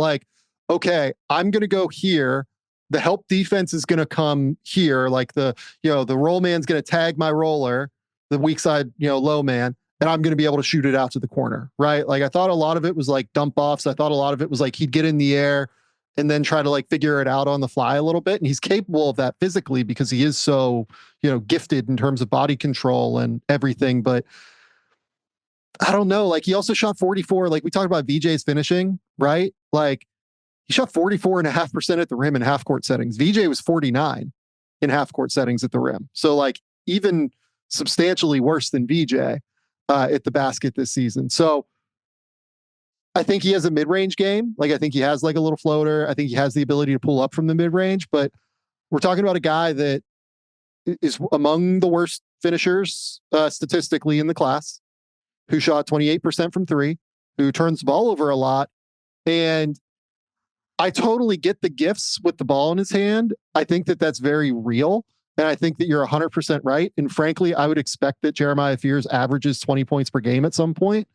okay, I'm going to go here. The help defense is going to come here. The roll man's going to tag my roller, the weak side, low man, and I'm going to be able to shoot it out to the corner. Right. I thought a lot of it was dump offs. I thought a lot of it was he'd get in the air and then try to figure it out on the fly a little bit. And he's capable of that physically because he is so, gifted in terms of body control and everything. But I don't know. He also shot 44. We talked about VJ's finishing, right? He shot 44.5% at the rim in half court settings. VJ was 49 in half court settings at the rim. So even substantially worse than VJ at the basket this season. So I think he has a mid-range game. I think he has a little floater. I think he has the ability to pull up from the mid-range, but we're talking about a guy that is among the worst finishers statistically in the class, who shot 28% from three, who turns the ball over a lot. And I totally get the gifts with the ball in his hand. I think that that's very real. And I think that you're 100% right. And frankly, I would expect that Jeremiah Fears averages 20 points per game at some point.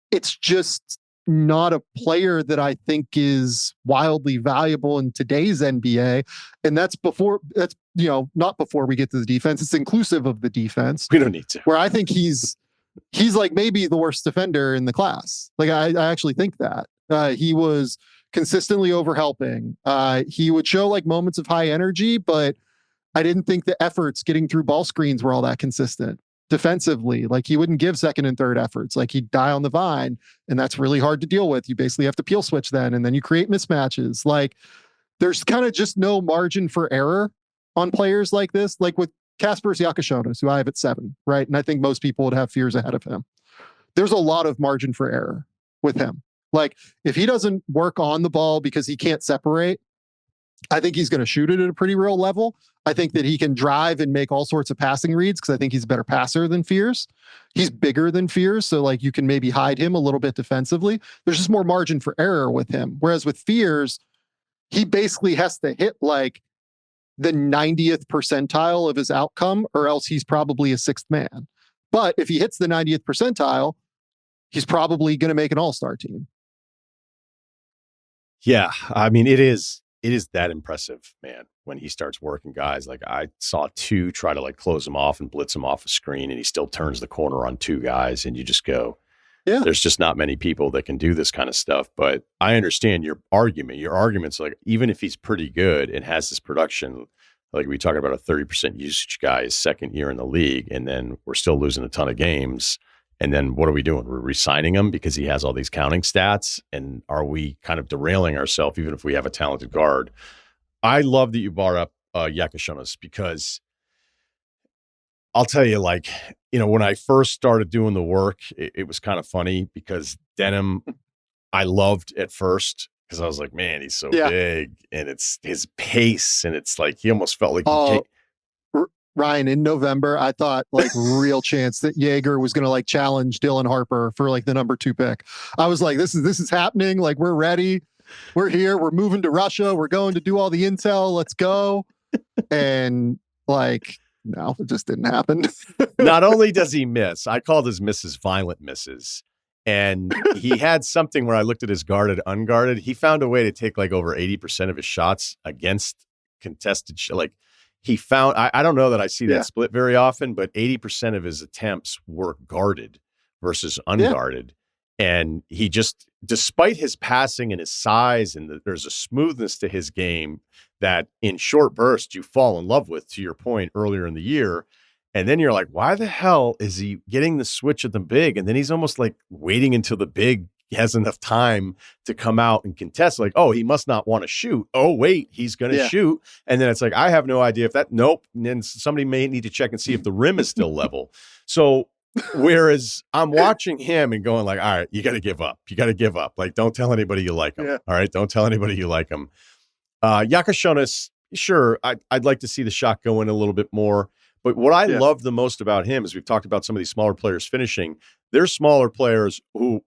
It's just not a player that I think is wildly valuable in today's NBA. And that's not before we get to the defense. It's inclusive of the defense.
We don't need to.
Where I think he's like maybe the worst defender in the class. Like I actually think that. He was consistently overhelping. He would show like moments of high energy, but I didn't think the efforts getting through ball screens were all that consistent. Defensively, like he wouldn't give second and third efforts. Like he'd die on the vine, and that's really hard to deal with. You basically have to peel switch then, and then you create mismatches. Like there's kind of just no margin for error on players like this. Like with Kasparas Yakashonas, who I have at 7, right? And I think most people would have fears ahead of him. There's a lot of margin for error with him. Like if he doesn't work on the ball because he can't separate, I think he's going to shoot it at a pretty real level. I think that he can drive and make all sorts of passing reads because I think he's a better passer than Fears. He's bigger than Fears, so like you can maybe hide him a little bit defensively. There's just more margin for error with him. Whereas with Fears, he basically has to hit like the 90th percentile of his outcome, or else he's probably a 6th man. But if he hits the 90th percentile, he's probably going to make an all-star team.
Yeah, I mean, it is that impressive, man, when he starts working guys. Like I saw 2 try to like close him off and blitz him off a screen, and he still turns the corner on 2 guys, and you just go, yeah, there's just not many people that can do this kind of stuff. But I understand your argument. Your argument's like, even if he's pretty good and has this production, like we talking about a 30% usage guy, his 2nd year in the league, and then we're still losing a ton of games. And then what are we doing? We're re-signing him because he has all these counting stats. And are we kind of derailing ourselves, even if we have a talented guard? I love that you brought up Yakashonas, because I'll tell you, like, when I first started doing the work, it was kind of funny because Denham, I loved at first because I was like, man, he's so big, and it's his pace, and it's like he almost felt like
Ryan, in November, I thought like real chance that Jaeger was going to like challenge Dylan Harper for like the number 2 pick. I was like, this is happening. Like we're ready. We're here. We're moving to Russia. We're going to do all the intel. Let's go. And like, no, it just didn't happen.
Not only does he miss, I called his misses violent misses. And he had something where I looked at his guarded, unguarded. He found a way to take like over 80% of his shots against contested like he found, I don't know that I see that split very often, but 80% of his attempts were guarded versus unguarded. And he just, despite his passing and his size, and there's a smoothness to his game that in short bursts you fall in love with, to your point earlier in the year. And then you're like, why the hell is he getting the switch at the big? And then he's almost like waiting until the big has enough time to come out and contest. Like, oh, he must not want to shoot. Oh, wait, he's going to shoot. And then it's like, I have no idea if that, nope. And then somebody may need to check and see if the rim is still level. So whereas I'm watching him and going like, all right, you got to give up. You got to give up. Like, don't tell anybody you like him. Yeah. All right. Don't tell anybody you like him. Yakashonas, sure. I'd like to see the shot go in a little bit more. But what I love the most about him is we've talked about some of these smaller players finishing. There's smaller players who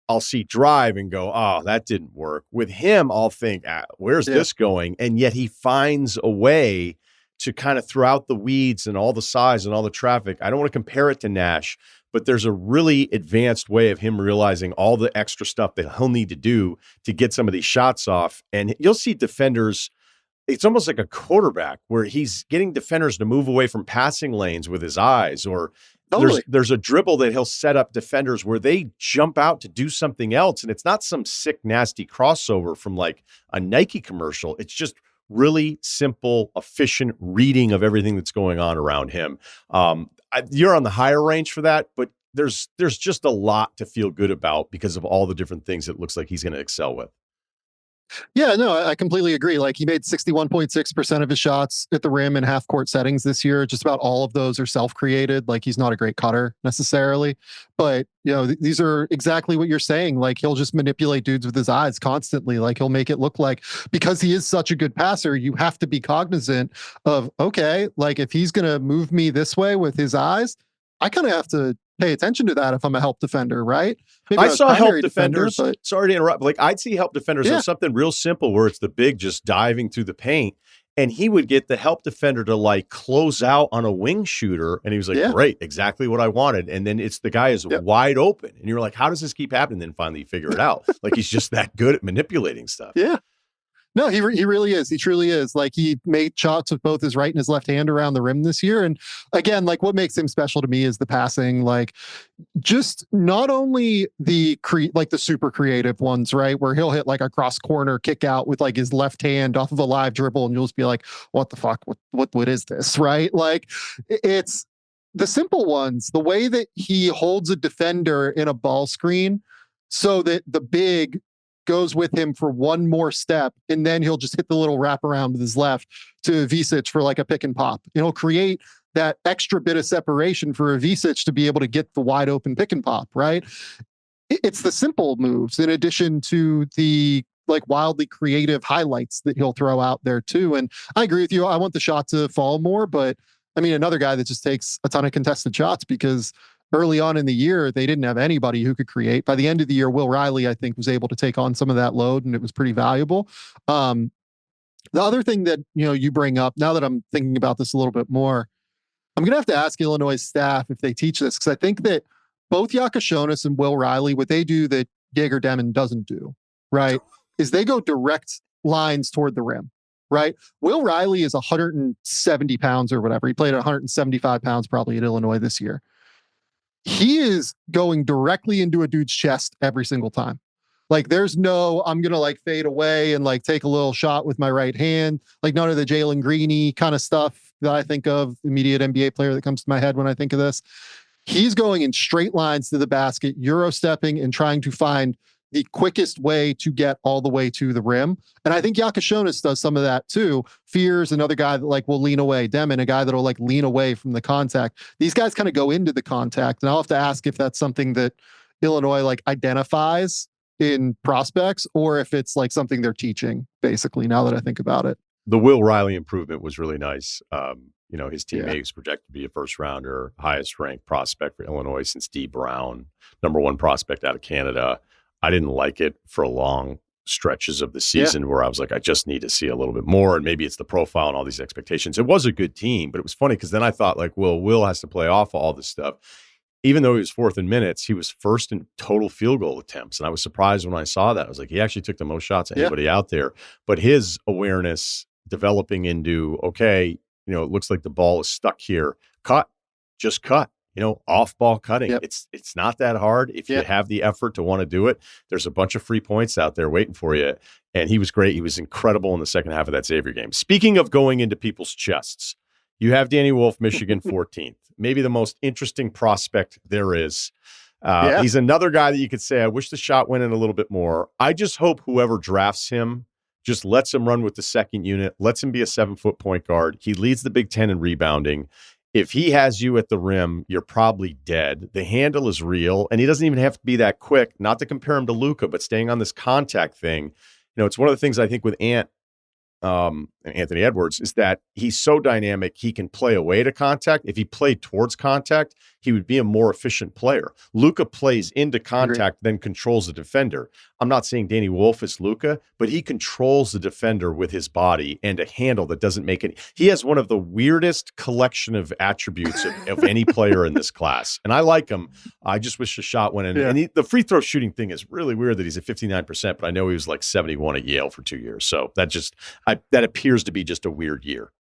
I'll see drive and go, oh, that didn't work. With him, I'll think, where's this going? And yet he finds a way to kind of throw out the weeds and all the size and all the traffic. I don't want to compare it to Nash, but there's a really advanced way of him realizing all the extra stuff that he'll need to do to get some of these shots off. And you'll see defenders, it's almost like a quarterback where he's getting defenders to move away from passing lanes with his eyes, or there's a dribble that he'll set up defenders where they jump out to do something else. And it's not some sick, nasty crossover from like a Nike commercial. It's just really simple, efficient reading of everything that's going on around him. You're on the higher range for that, but there's just a lot to feel good about because of all the different things it looks like he's going to excel with.
Yeah, no, I completely agree. Like he made 61.6% of his shots at the rim in half court settings this year. Just about all of those are self-created. Like he's not a great cutter necessarily, but these are exactly what you're saying. Like he'll just manipulate dudes with his eyes constantly. Like he'll make it look like, because he is such a good passer, you have to be cognizant of, okay, like if he's going to move me this way with his eyes, I kind of have to pay attention to that if I'm a help defender, right?
Maybe I saw help defenders, but sorry to interrupt, like I'd see help defenders on something real simple where it's the big just diving through the paint. and he would get the help defender to like close out on a wing shooter. And he was like, great, exactly what I wanted. And then it's the guy is wide open. And you're like, how does this keep happening? Then finally you figure it out. Like he's just that good at manipulating stuff.
Yeah. No, he really is. He truly is. Like he made shots with both his right and his left hand around the rim this year. And again, like what makes him special to me is the passing. Like just not only the super creative ones, right? Where he'll hit like a cross corner kick out with like his left hand off of a live dribble, and you'll just be like, what the fuck? What is this? Right? Like it's the simple ones, the way that he holds a defender in a ball screen so that the big goes with him for one more step, and then he'll just hit the little wraparound with his left to Vesic for like a pick and pop. It'll create that extra bit of separation for a Vesic to be able to get the wide open pick and pop, right? It's the simple moves in addition to the like wildly creative highlights that he'll throw out there too. And I agree with you. I want the shot to fall more, but I mean, another guy that just takes a ton of contested shots because early on in the year, they didn't have anybody who could create. By the end of the year, Will Riley, I think, was able to take on some of that load, and it was pretty valuable. The other thing that you bring up, now that I'm thinking about this a little bit more, I'm going to have to ask Illinois staff if they teach this, because I think that both Yakashonis and Will Riley, what they do that Jaeger Demon doesn't do, right, is they go direct lines toward the rim. Right. Will Riley is 170 pounds or whatever. He played at 175 pounds probably at Illinois this year. He is going directly into a dude's chest every single time. Like there's no, I'm going to like fade away and like take a little shot with my right hand. Like none of the Jalen Greeny kind of stuff that I think of, immediate NBA player that comes to my head when I think of this. He's going in straight lines to the basket, Euro stepping and trying to find the quickest way to get all the way to the rim. And I think Yakashonis does some of that too. Fears another guy that like will lean away. Demon, a guy that'll like lean away from the contact. These guys kind of go into the contact. And I'll have to ask if that's something that Illinois like identifies in prospects or if it's like something they're teaching, basically, now that I think about it.
The Will Riley improvement was really nice. His teammate was projected to be a first rounder, highest ranked prospect for Illinois since D. Brown, number one prospect out of Canada. I didn't like it for long stretches of the season where I was like, I just need to see a little bit more. And maybe it's the profile and all these expectations. It was a good team, but it was funny because then I thought like, well, Will has to play off all this stuff. Even though he was fourth in minutes, he was first in total field goal attempts. And I was surprised when I saw that. I was like, he actually took the most shots of anybody out there. But his awareness developing into, okay, it looks like the ball is stuck here. Just cut. Off ball cutting. Yep. It's not that hard. If you have the effort to want to do it, there's a bunch of free points out there waiting for you. And he was great. He was incredible in the second half of that Xavier game. Speaking of going into people's chests, you have Danny Wolf, Michigan 14th, maybe the most interesting prospect there is. He's another guy that you could say, I wish the shot went in a little bit more. I just hope whoever drafts him just lets him run with the second unit, lets him be a 7-foot point guard. He leads the Big Ten in rebounding. If he has you at the rim, you're probably dead. The handle is real, and he doesn't even have to be that quick. Not to compare him to Luka, but staying on this contact thing. It's one of the things I think with Anthony Edwards is that he's so dynamic. He can play away to contact. If he played towards contact, he would be a more efficient player. Luka plays into contact, then controls the defender. I'm not saying Danny Wolf is Luka, but he controls the defender with his body and a handle that doesn't make it. He has one of the weirdest collection of attributes of any player in this class. And I like him. I just wish the shot went in. Yeah. And the free throw shooting thing is really weird that he's at 59%, but I know he was like 71 at Yale for 2 years. So that appears to be just a weird year.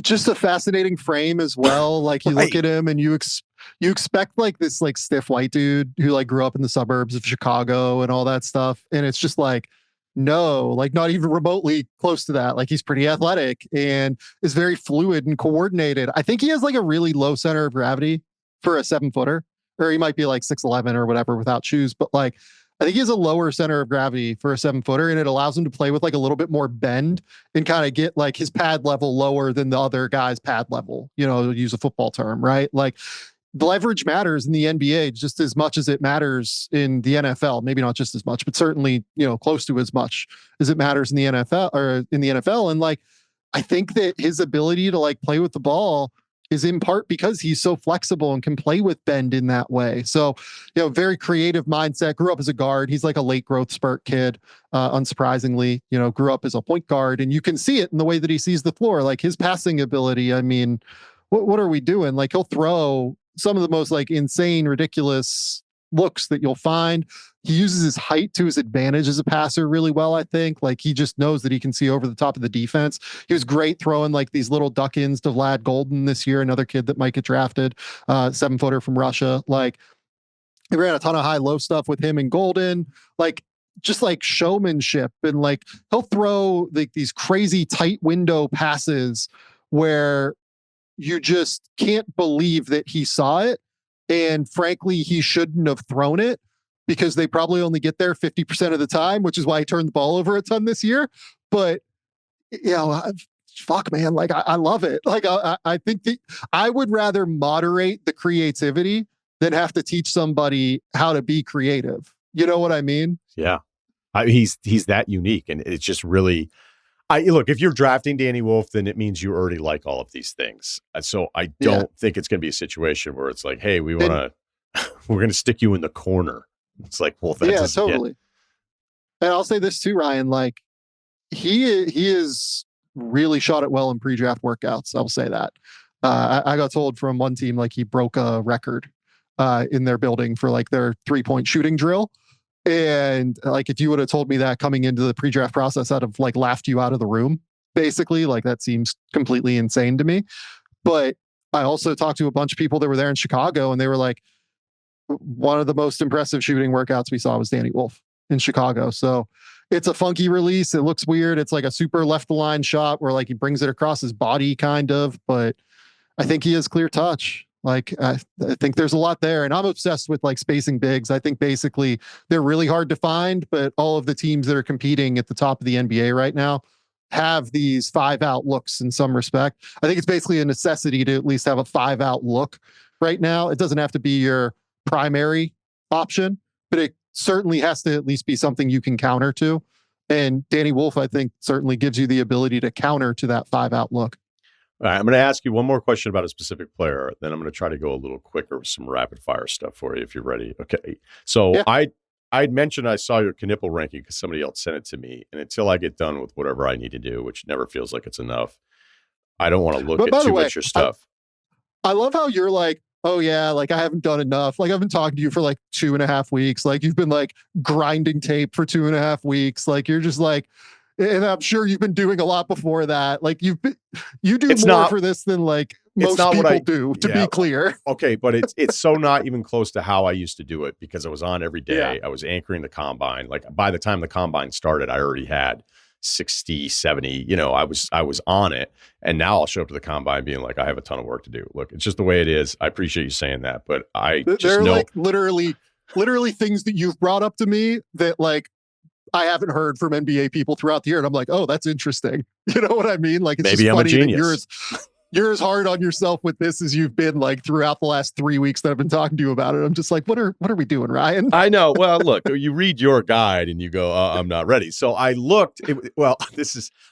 Just a fascinating frame as well. Like you look at him and you expect like this like stiff white dude who like grew up in the suburbs of Chicago and all that stuff. And it's just like, no, like not even remotely close to that. Like he's pretty athletic and is very fluid and coordinated. I think he has like a really low center of gravity for a 7-footer, or he might be like 6'11" or whatever without shoes. But like, I think he has a lower center of gravity for a 7-footer, and it allows him to play with like a little bit more bend and kind of get like his pad level lower than the other guy's pad level, to use a football term, right? Like the leverage matters in the NBA just as much as it matters in the NFL. Maybe not just as much, but certainly, close to as much as it matters in the NFL or in the NFL. And like, I think that his ability to like play with the ball is in part because he's so flexible and can play with bend in that way. So, very creative mindset. Grew up as a guard. He's like a late growth spurt kid, unsurprisingly. Grew up as a point guard, and you can see it in the way that he sees the floor. Like his passing ability. I mean, what are we doing? Like he'll throw some of the most like insane, ridiculous looks that you'll find. He uses his height to his advantage as a passer really well, I think. Like he just knows that he can see over the top of the defense. He was great throwing like these little duck-ins to Vlad Golden this year, another kid that might get drafted, 7-footer from Russia. Like he ran a ton of high-low stuff with him and Golden. Like just like showmanship, and like he'll throw like these crazy tight window passes where you just can't believe that he saw it. And frankly, he shouldn't have thrown it because they probably only get there 50% of the time, which is why he turned the ball over a ton this year. But, fuck, man, like I love it. Like I think I would rather moderate the creativity than have to teach somebody how to be creative. You know what I mean?
Yeah. He's that unique, and it's just really... look, if you're drafting Danny Wolf, then it means you already like all of these things. So I don't think it's going to be a situation where it's like, hey, we're going to stick you in the corner. It's like, well, that's
totally. And I'll say this too, Ryan, like he is really shot it well in pre-draft workouts. I'll say that. I got told from one team, like he broke a record in their building for like their 3-point shooting drill. And like, if you would have told me that coming into the pre-draft process, I'd have like laughed you out of the room, basically. Like that seems completely insane to me. But I also talked to a bunch of people that were there in Chicago, and they were like, one of the most impressive shooting workouts we saw was Danny Wolf in Chicago. So it's a funky release. It looks weird. It's like a super left the line shot where like he brings it across his body kind of, but I think he has clear touch. Like, I think there's a lot there, and I'm obsessed with like spacing bigs. I think basically they're really hard to find, but all of the teams that are competing at the top of the NBA right now have these 5-out looks in some respect. I think it's basically a necessity to at least have a 5-out look right now. It doesn't have to be your primary option, but it certainly has to at least be something you can counter to. And Danny Wolf, I think, certainly gives you the ability to counter to that 5-out look.
All right, I'm going to ask you one more question about a specific player. Then I'm going to try to go a little quicker with some rapid fire stuff for you if you're ready. Okay. So I'd mentioned I saw your Knippel ranking because somebody else sent it to me. And until I get done with whatever I need to do, which never feels like it's enough, I don't want to look at too much of your stuff.
I love how you're like, oh yeah, like I haven't done enough. Like I've been talking to you for like 2.5 weeks. Like you've been like grinding tape for 2.5 weeks. Like you're just like, and I'm sure you've been doing a lot before that. Like you do more for this than like most people do, to be clear.
Okay, but it's so not even close to how I used to do it because I was on every day. Yeah. I was anchoring the combine. Like by the time the combine started, I already had 60, 70, I was on it. And now I'll show up to the combine being like, I have a ton of work to do. Look, it's just the way it is. I appreciate you saying that, but there are
like literally things that you've brought up to me that like I haven't heard from NBA people throughout the year. And I'm like, oh, that's interesting. You know what I mean? Like, it's
maybe
just
I'm
funny
a genius.
That you're as hard on yourself with this as you've been like throughout the last 3 wees that I've been talking to you about it. I'm just like, what are we doing, Ryan?
I know. Well, look, you read your guide and you go, I'm not ready. So I looked,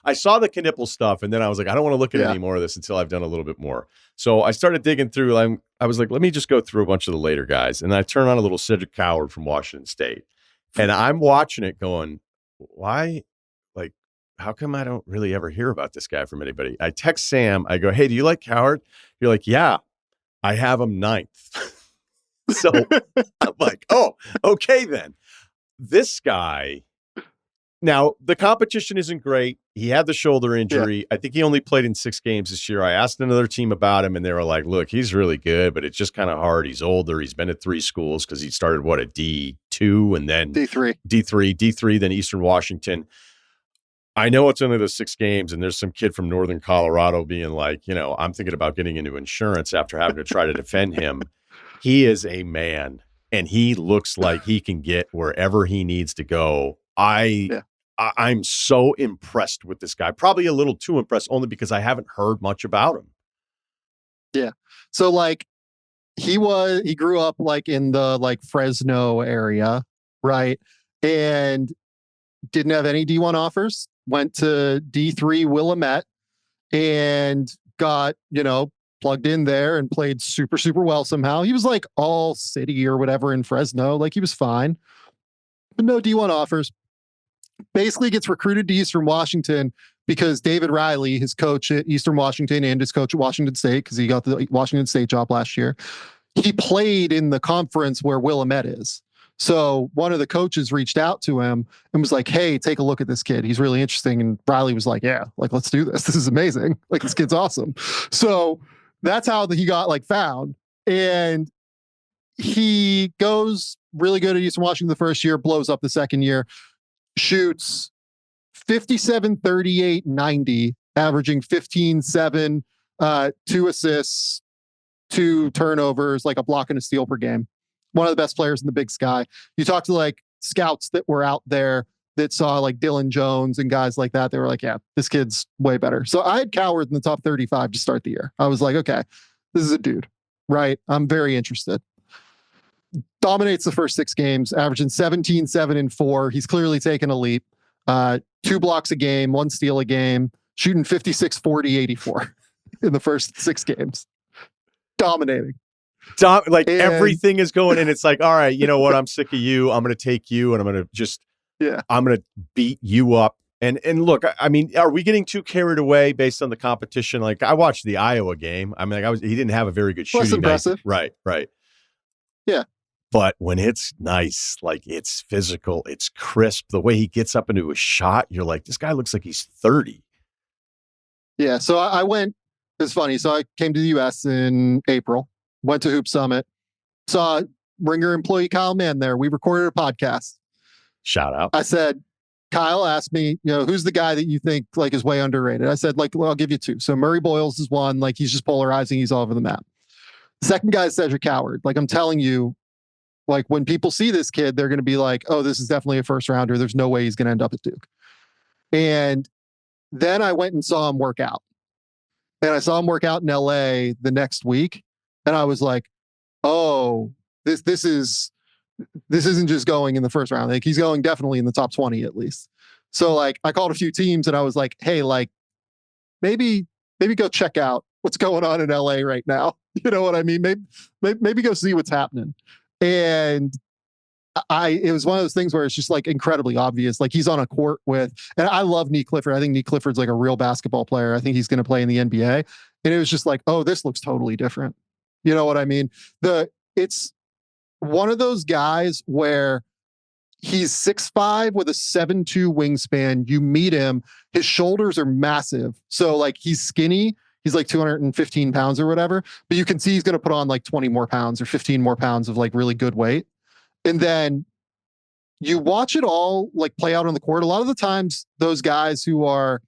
I saw the Knippel stuff and then I was like, I don't want to look at any more of this until I've done a little bit more. So I started digging through. I was like, let me just go through a bunch of the later guys. And I turned on a little Cedric Coward from Washington State. And I'm watching it going, why? Like, how come I don't really ever hear about this guy from anybody? I text Sam. I go, hey, do you like Coward? You're like, yeah, I have him 9th. So I'm like, oh, okay then. This guy, now the competition isn't great. He had the shoulder injury. Yeah. I think he only played in 6 games this year. I asked another team about him and they were like, look, he's really good, but it's just kind of hard. He's older. He's been at 3 schools because he started at D2 and then D3, then Eastern Washington. I know it's only the 6 games and there's some kid from Northern Colorado being like, I'm thinking about getting into insurance after having to try to defend him. He is a man and he looks like he can get wherever he needs to go. I'm so impressed with this guy. Probably a little too impressed only because I haven't heard much about him.
Yeah. So like he grew up like in the like Fresno area, right? And didn't have any D1 offers, went to D3 Willamette and got, plugged in there and played super, super well somehow. He was like all city or whatever in Fresno. Like he was fine, but no D1 offers. Basically gets recruited to Eastern Washington because David Riley, his coach at Eastern Washington and his coach at Washington State, because he got the Washington State job last year, he played in the conference where Willamette is. So one of the coaches reached out to him and was like, hey, take a look at this kid. He's really interesting. And Riley was like, yeah, like, let's do this. This is amazing. Like, this kid's awesome. So that's how he got like found. And he goes really good at Eastern Washington the first year, blows up the second year, shoots 57, 38, 90, averaging 15, 7, 2 assists, 2 turnovers, like a block and a steal per game. One of the best players in the Big Sky. You talk to like scouts that were out there that saw like Dylan Jones and guys like that. They were like, yeah, this kid's way better. So I had Coward in the top 35 to start the year. I was like, okay, this is a dude, right? I'm very interested. Dominates the first 6 games, averaging 17, 7, and 4. He's clearly taken a leap. 2 blocks a game, 1 steal a game, shooting 56, 40, 84 in the first 6 games. Dominating.
Everything is going in. It's like, all right, you know what? I'm sick of you. I'm going to take you and I'm going to just, I'm going to beat you up. And look, I mean, are we getting too carried away based on the competition? Like I watched the Iowa game. I mean, he didn't have a very good shooting.
Less impressive.
Night. Right.
Yeah.
But when it's nice, like it's physical, it's crisp, the way he gets up into a shot, you're like, this guy looks like he's 30.
Yeah. So I went, it's funny. So I came to the US in April, went to Hoop Summit, saw Ringer employee Kyle Mann there. We recorded a podcast.
Shout out.
I said, Kyle asked me, you know, who's the guy that you think like is way underrated? I said, like, well, I'll give you 2. So Murray Boyles is one, like he's just polarizing. He's all over the map. The second guy is Cedric Coward. Like I'm telling you, like when people see this kid, they're going to be like, oh, this is definitely a first rounder. There's no way he's going to end up at Duke. And then I went and saw him work out. And I saw him work out in LA the next week. And I was like, oh, this isn't just going in the first round. Like he's going definitely in the top 20 at least. So like I called a few teams and I was like, hey, like maybe go check out what's going on in LA right now. You know what I mean? Maybe go see what's happening. And it was one of those things where it's just like incredibly obvious. Like he's on a court with, and I love Nick Clifford. I think Nick Clifford's like a real basketball player. I think he's going to play in the NBA. And it was just like, oh, this looks totally different. You know what I mean? It's one of those guys where he's 6'5" with a 7'2" wingspan. You meet him, his shoulders are massive. So like he's skinny. He's like 215 pounds or whatever, but you can see he's going to put on like 20 more pounds or 15 more pounds of like really good weight. And then you watch it all like play out on the court. A lot of the times those guys who are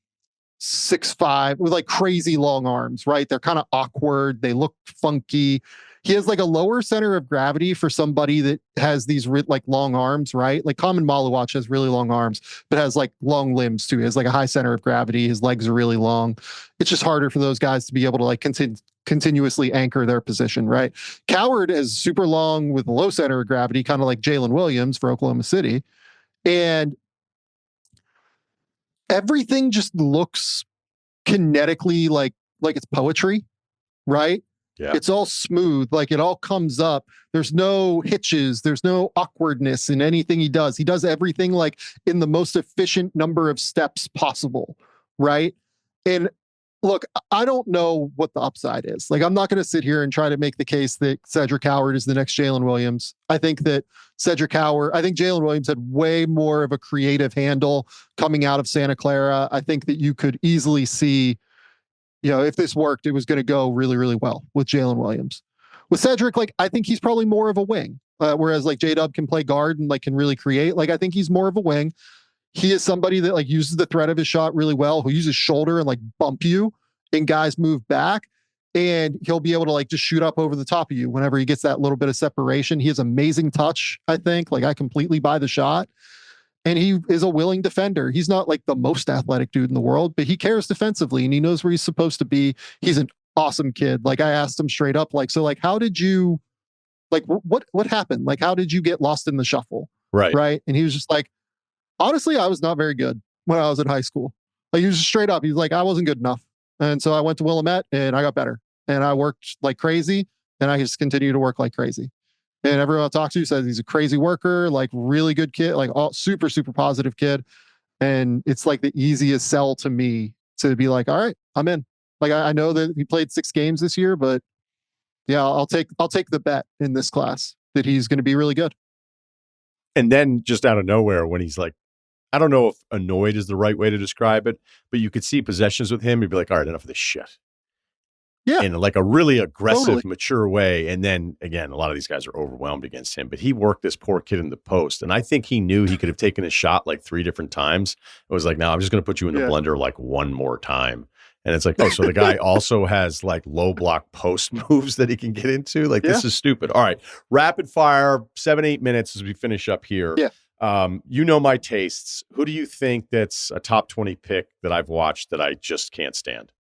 6'5" with like crazy long arms, right? They're kind of awkward. They look funky. He has like a lower center of gravity for somebody that has these like long arms, right? Like Common Maluwach has really long arms, but has like long limbs too. He has like a high center of gravity. His legs are really long. It's just harder for those guys to be able to like continuously anchor their position, right? Coward is super long with a low center of gravity, kind of like Jalen Williams for Oklahoma City. And everything just looks kinetically like it's poetry, right?
Yeah.
It's all smooth. Like it all comes up. There's no hitches. There's no awkwardness in anything he does. He does everything like in the most efficient number of steps possible. Right. And look, I don't know what the upside is. Like, I'm not going to sit here and try to make the case that Cedric Coward is the next Jalen Williams. I think that Jalen Williams had way more of a creative handle coming out of Santa Clara. I think that you could easily see, you know, if this worked, it was going to go really, really well with Jalen Williams. With Cedric, like, I think he's probably more of a wing, whereas like J-Dub can play guard and like can really create. Like, I think he's more of a wing. He is somebody that like uses the threat of his shot really well, who uses shoulder and like bump you and guys move back, and he'll be able to like just shoot up over the top of you whenever he gets that little bit of separation. He has amazing touch. I think like I completely buy the shot. And he is a willing defender. He's not like the most athletic dude in the world, but he cares defensively and he knows where he's supposed to be. He's an awesome kid. Like, I asked him straight up, like, so like, how did you, like, what happened? Like, how did you get lost in the shuffle?
Right.
Right. And he was just like, honestly, I was not very good when I was in high school. Like, he was just straight up. He's like, I wasn't good enough. And so I went to Willamette and I got better. and I worked like crazy, and I just continue to work like crazy. And everyone I talk to says he's a crazy worker, like really good kid, like all super, super positive kid. And it's like the easiest sell to me to be like, all right, I'm in. Like I know that he played 6 games this year, but yeah, I'll take the bet in this class that he's going to be really good.
And then just out of nowhere, when he's like, I don't know if annoyed is the right way to describe it, but you could see possessions with him. You'd be like, all right, enough of this shit.
Yeah.
In like a really aggressive,
Totally.
mature way. And then again, a lot of these guys are overwhelmed against him, but he worked this poor kid in the post. And I think he knew he could have taken a shot like 3 different times. It was like, no, I'm just going to put you in the blender like one more time. And it's like, oh, so the guy also has like low block post moves that he can get into. Like, this is stupid. All right. Rapid fire, 7-8 minutes as we finish up here.
Yeah.
You know my tastes. Who do you think that's a top 20 pick that I've watched that I just can't stand?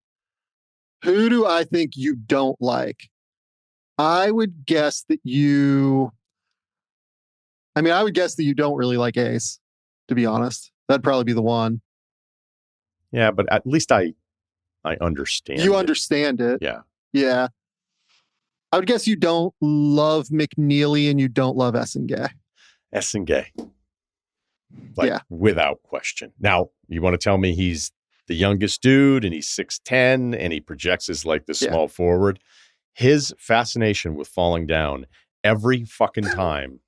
Who do I think you don't like? I would guess that you don't really like Ace, to be honest. That'd probably be the one.
Yeah, but at least I understand.
You understand it.
Yeah.
Yeah. I would guess you don't love McNeely and you don't love Essengay.
Essengay. Like, without question. Now, you want to tell me he's the youngest dude and he's 6'10" and he projects as like the small forward. His fascination with falling down every fucking time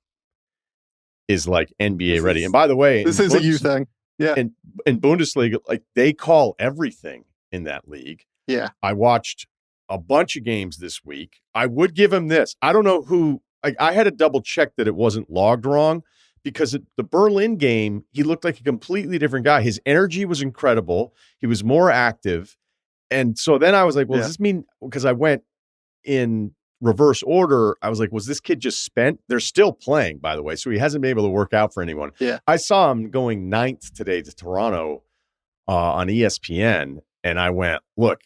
is like NBA ready. And by the way,
this is a you thing. Yeah.
In Bundesliga, like they call everything in that league.
Yeah.
I watched a bunch of games this week. I would give him this. I don't know who, I had to double check that it wasn't logged wrong. Because the Berlin game, he looked like a completely different guy. His energy was incredible. He was more active. And so then I was like, well, does this mean, because I went in reverse order, I was like, was this kid just spent? They're still playing, by the way. So he hasn't been able to work out for anyone.
Yeah.
I saw him going 9th today to Toronto on ESPN. And I went, look,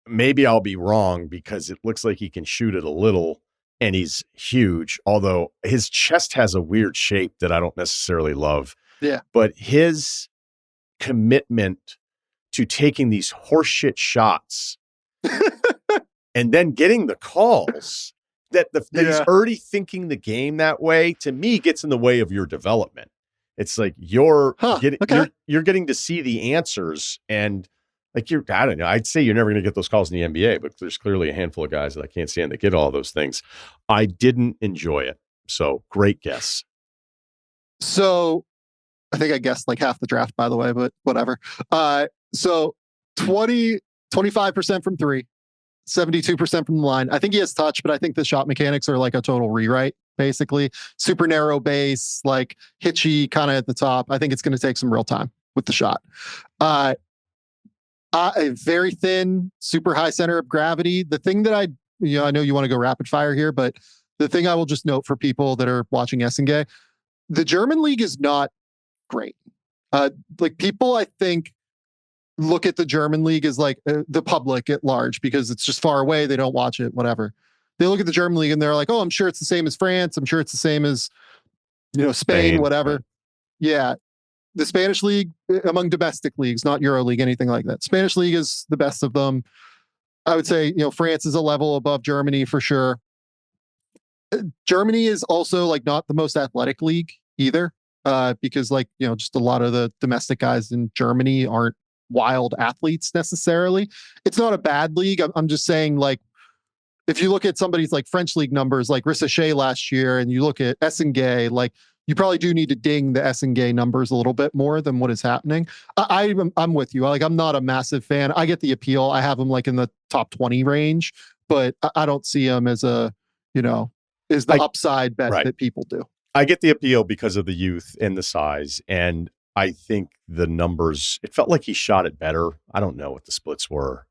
maybe I'll be wrong because it looks like he can shoot it a little. And he's huge, although his chest has a weird shape that I don't necessarily love.
Yeah.
But his commitment to taking these horseshit shots and then getting the calls that he's already thinking the game that way, to me, gets in the way of your development. It's like you're getting to see the answers and like I don't know. I'd say you're never going to get those calls in the NBA, but there's clearly a handful of guys that I can't stand that get all those things. I didn't enjoy it. So great guess.
So I think I guessed like half the draft, by the way, but whatever. So 25% from 3, 72% from the line. I think he has touch, but I think the shot mechanics are like a total rewrite, basically. Super narrow base, like hitchy kind of at the top. I think it's going to take some real time with the shot. A very thin, super high center of gravity. The thing that I know you want to go rapid fire here, but the thing I will just note for people that are watching Essengay, the German league is not great. Like people, I think, look at the German league as like the public at large because it's just far away. They don't watch it, whatever. They look at the German league and they're like, oh, I'm sure it's the same as France. I'm sure it's the same as, Spain, whatever. Right. Yeah. The Spanish league among domestic leagues, not Euro league, anything like that. Spanish league is the best of them. I would say, France is a level above Germany for sure. Germany is also like not the most athletic league either, because just a lot of the domestic guys in Germany aren't wild athletes necessarily. It's not a bad league. I'm just saying, like, if you look at somebody's like French league numbers, like Rissache last year, and you look at Essengay, like, you probably do need to ding the Essengay numbers a little bit more than what is happening. I'm with you. Like, I'm not a massive fan. I get the appeal. I have him like in the top 20 range, but I don't see him as is the upside bet that people do.
I get the appeal because of the youth and the size. And I think the numbers, it felt like he shot it better. I don't know what the splits were.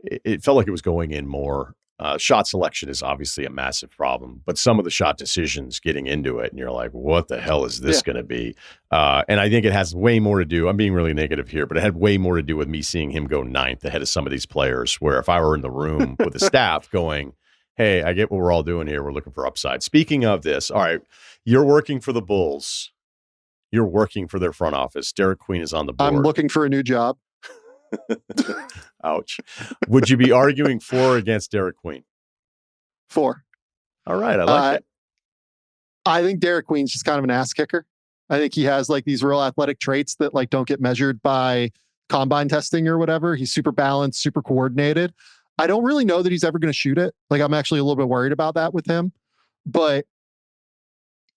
It felt like it was going in more. Shot selection is obviously a massive problem, but some of the shot decisions getting into it, and you're like, what the hell is this going to be? And I think it has way more to do, I'm being really negative here, but it had way more to do with me seeing him go 9th ahead of some of these players, where if I were in the room with the staff going, hey, I get what we're all doing here. We're looking for upside. Speaking of this, all right, you're working for the Bulls. You're working for their front office. Derek Queen is on the board.
I'm looking for a new job.
Ouch. Would you be arguing for or against Derek Queen?
4.
All right. I like it.
I think Derek Queen's just kind of an ass kicker. I think he has like these real athletic traits that like don't get measured by combine testing or whatever. He's super balanced, super coordinated. I don't really know that he's ever going to shoot it. Like I'm actually a little bit worried about that with him, but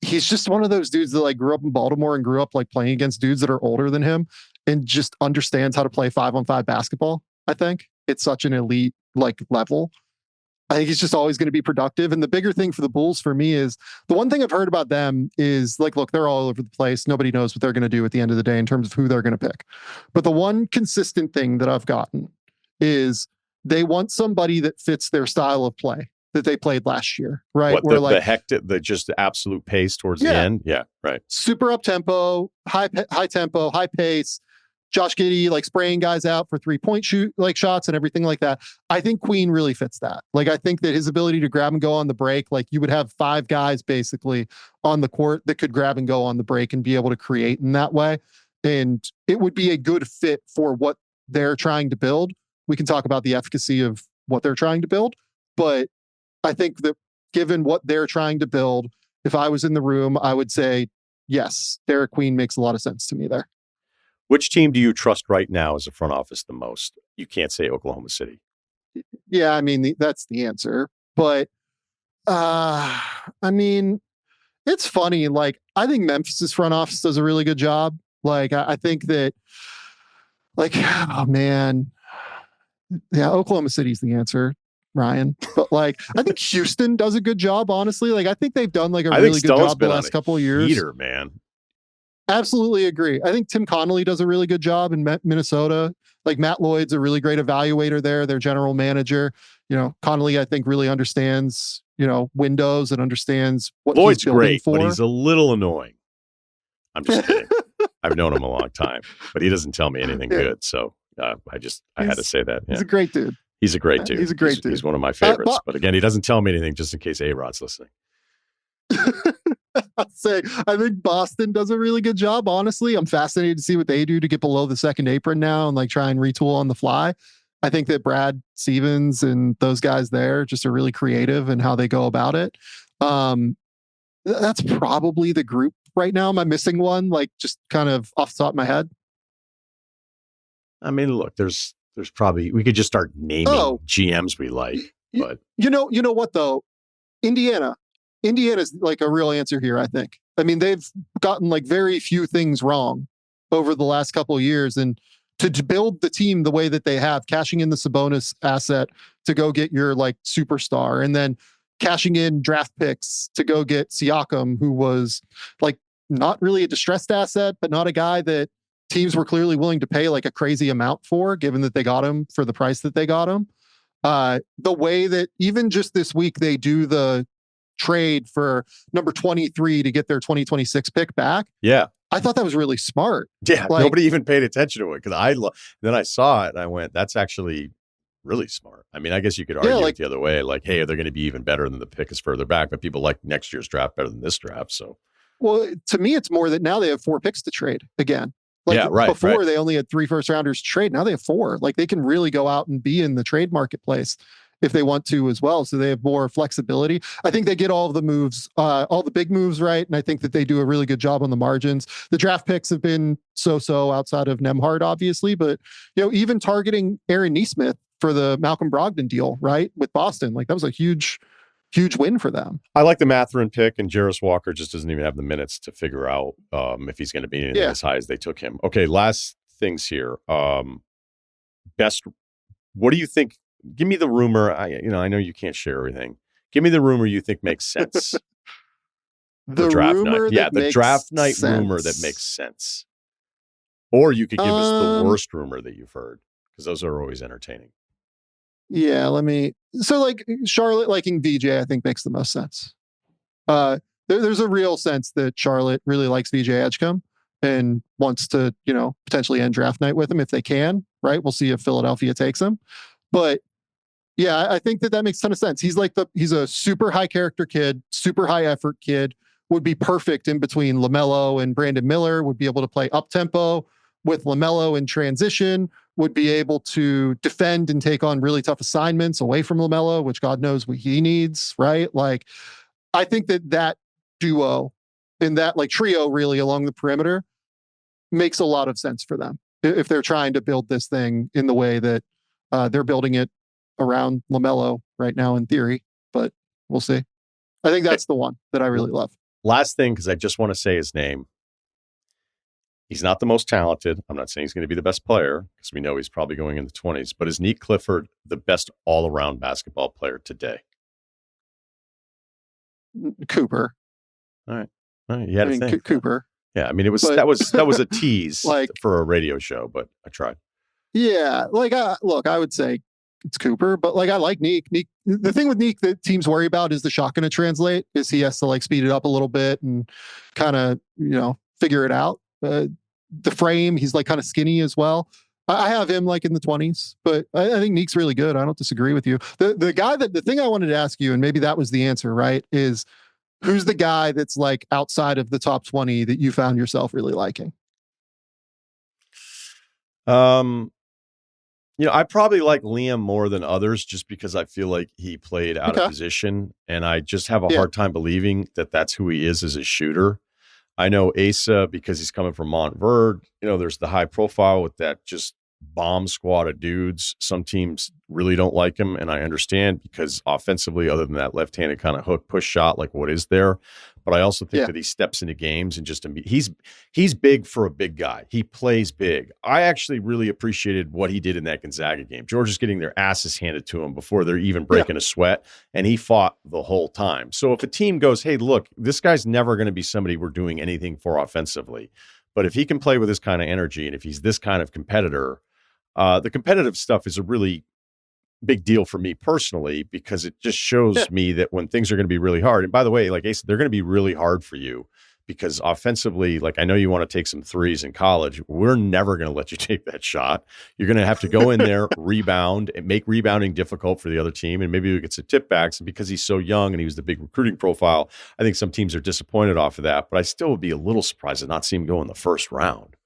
he's just one of those dudes that like grew up in Baltimore and grew up like playing against dudes that are older than him and just understands how to play 5-on-5 basketball. I think it's such an elite like level. I think he's just always going to be productive. And the bigger thing for the Bulls for me is the one thing I've heard about them is like, look, they're all over the place. Nobody knows what they're going to do at the end of the day in terms of who they're going to pick. But the one consistent thing that I've gotten is they want somebody that fits their style of play that they played last year, right?
What, the just the absolute pace towards the end? Yeah, right.
Super up tempo, high tempo, high pace. Josh Giddey like spraying guys out for 3-point shoot like shots and everything like that. I think Queen really fits that. Like I think that his ability to grab and go on the break, like you would have 5 guys basically on the court that could grab and go on the break and be able to create in that way. And it would be a good fit for what they're trying to build. We can talk about the efficacy of what they're trying to build, but I think that given what they're trying to build, if I was in the room, I would say, yes, Derek Queen makes a lot of sense to me there.
Which team do you trust right now as a front office the most? You can't say Oklahoma City.
Yeah, I mean, that's the answer. But, I mean, it's funny. Like, I think Memphis's front office does a really good job. Like, I think that, like, oh, man. Yeah, Oklahoma City's the answer, Ryan. But, like, I think Houston does a good job, honestly. Like, I think they've done, like, a really good job the last couple of years.
Heater, man.
Absolutely agree. I think Tim Connolly does a really good job in Minnesota. Like Matt Lloyd's a really great evaluator there, their general manager. You know, Connolly, I think, really understands, you know, windows and understands what
Lloyd's
he's building
great,
for.
But he's a little annoying. I'm just kidding. I've known him a long time, but he doesn't tell me anything good. So I had to say that. Yeah.
He's a great dude.
He's a great dude.
He's a great dude.
He's one of my favorites. But again, he doesn't tell me anything just in case A-Rod's listening.
I think Boston does a really good job. Honestly, I'm fascinated to see what they do to get below the second apron now and like try and retool on the fly. I think that Brad Stevens and those guys there just are really creative in how they go about it. That's probably the group right now. Am I missing one? Like just kind of off the top of my head.
I mean, look, there's probably, we could just start naming GMs we like, but
you know what though? Indiana's like a real answer here, I think. I mean, they've gotten like very few things wrong over the last couple of years. And to build the team the way that they have, cashing in the Sabonis asset to go get your like superstar, and then cashing in draft picks to go get Siakam, who was like not really a distressed asset, but not a guy that teams were clearly willing to pay like a crazy amount for, given that they got him for the price that they got him. The way that even just this week they do the trade for number 23 to get their 2026 pick back.
Yeah.
I thought that was really smart.
Yeah. Like, nobody even paid attention to it because then I saw it and I went, that's actually really smart. I mean, I guess you could argue it the other way. Like, hey, they're going to be even better than the pick is further back, but people like next year's draft better than this draft. So,
well, to me, it's more that now they have 4 picks to trade again. Like before they only had 3 first-rounders to trade. Now they have 4. Like they can really go out and be in the trade marketplace if they want to as well. So they have more flexibility. I think they get all of the moves, all the big moves right. And I think that they do a really good job on the margins. The draft picks have been so-so outside of Nembhard, obviously, but you know, even targeting Aaron Nesmith for the Malcolm Brogdon deal, right? With Boston, like that was a huge win for them.
I like the Mathurin pick, and Jarris Walker just doesn't even have the minutes to figure out if he's going to be anything as high as they took him. Okay, last things here. Best, what do you think? Give me the rumor. I know you can't share everything. Give me the rumor you think makes sense.
the
draft
rumor
night. The draft night
sense.
Rumor that makes sense. Or you could give us the worst rumor that you've heard, because those are always entertaining.
Yeah, so like Charlotte liking VJ, I think makes the most sense. There's a real sense that Charlotte really likes VJ Edgecombe and wants to, potentially end draft night with him if they can, right? We'll see if Philadelphia takes him. But yeah, I think that makes a ton of sense. He's a super high character kid, super high effort kid, would be perfect in between LaMelo and Brandon Miller, would be able to play up tempo with LaMelo in transition, would be able to defend and take on really tough assignments away from LaMelo, which God knows what he needs, right? Like, I think that duo and that like trio really along the perimeter makes a lot of sense for them if they're trying to build this thing in the way that they're building it around LaMelo right now in theory, but we'll see. I think that's the one that I really love.
Last thing, because I just want to say his name. He's not the most talented. I'm not saying he's going to be the best player because we know he's probably going in the 20s, but is Nick Clifford the best all-around basketball player today?
Cooper.
All right. You had to think.
Cooper.
Yeah, I mean, that was a tease like, for a radio show, but I tried.
Yeah, like look, I would say it's Cooper, but like I like Neek. The thing with Neek that teams worry about is the shot going to translate. Is he has to like speed it up a little bit and kind of figure it out. The frame, he's like kind of skinny as well. I have him like in the 20s, but I think Neek's really good. I don't disagree with you. The thing I wanted to ask you, and maybe that was the answer, right? Is who's the guy that's like outside of the top 20 that you found yourself really liking?
I probably like Liam more than others just because I feel like he played out of position, and I just have a hard time believing that that's who he is as a shooter. I know Asa because he's coming from Montverde. There's the high profile with that just bomb squad of dudes. Some teams really don't like him, and I understand because offensively, other than that left-handed kind of hook push shot, like what is there? But I also think that he steps into games and just he's big for a big guy. He plays big. I actually really appreciated what he did in that Gonzaga game. Georgia's getting their asses handed to him before they're even breaking a sweat, and he fought the whole time. So if a team goes, hey, look, this guy's never going to be somebody we're doing anything for offensively, but if he can play with this kind of energy and if he's this kind of competitor, the competitive stuff is a really big deal for me personally because it just shows me that when things are going to be really hard, and by the way, like Ace, they're going to be really hard for you because offensively, like I know you want to take some threes in college. We're never going to let you take that shot. You're going to have to go in there, rebound, and make rebounding difficult for the other team. And maybe we get some tip backs. And because he's so young and he was the big recruiting profile, I think some teams are disappointed off of that. But I still would be a little surprised to not see him go in the first round.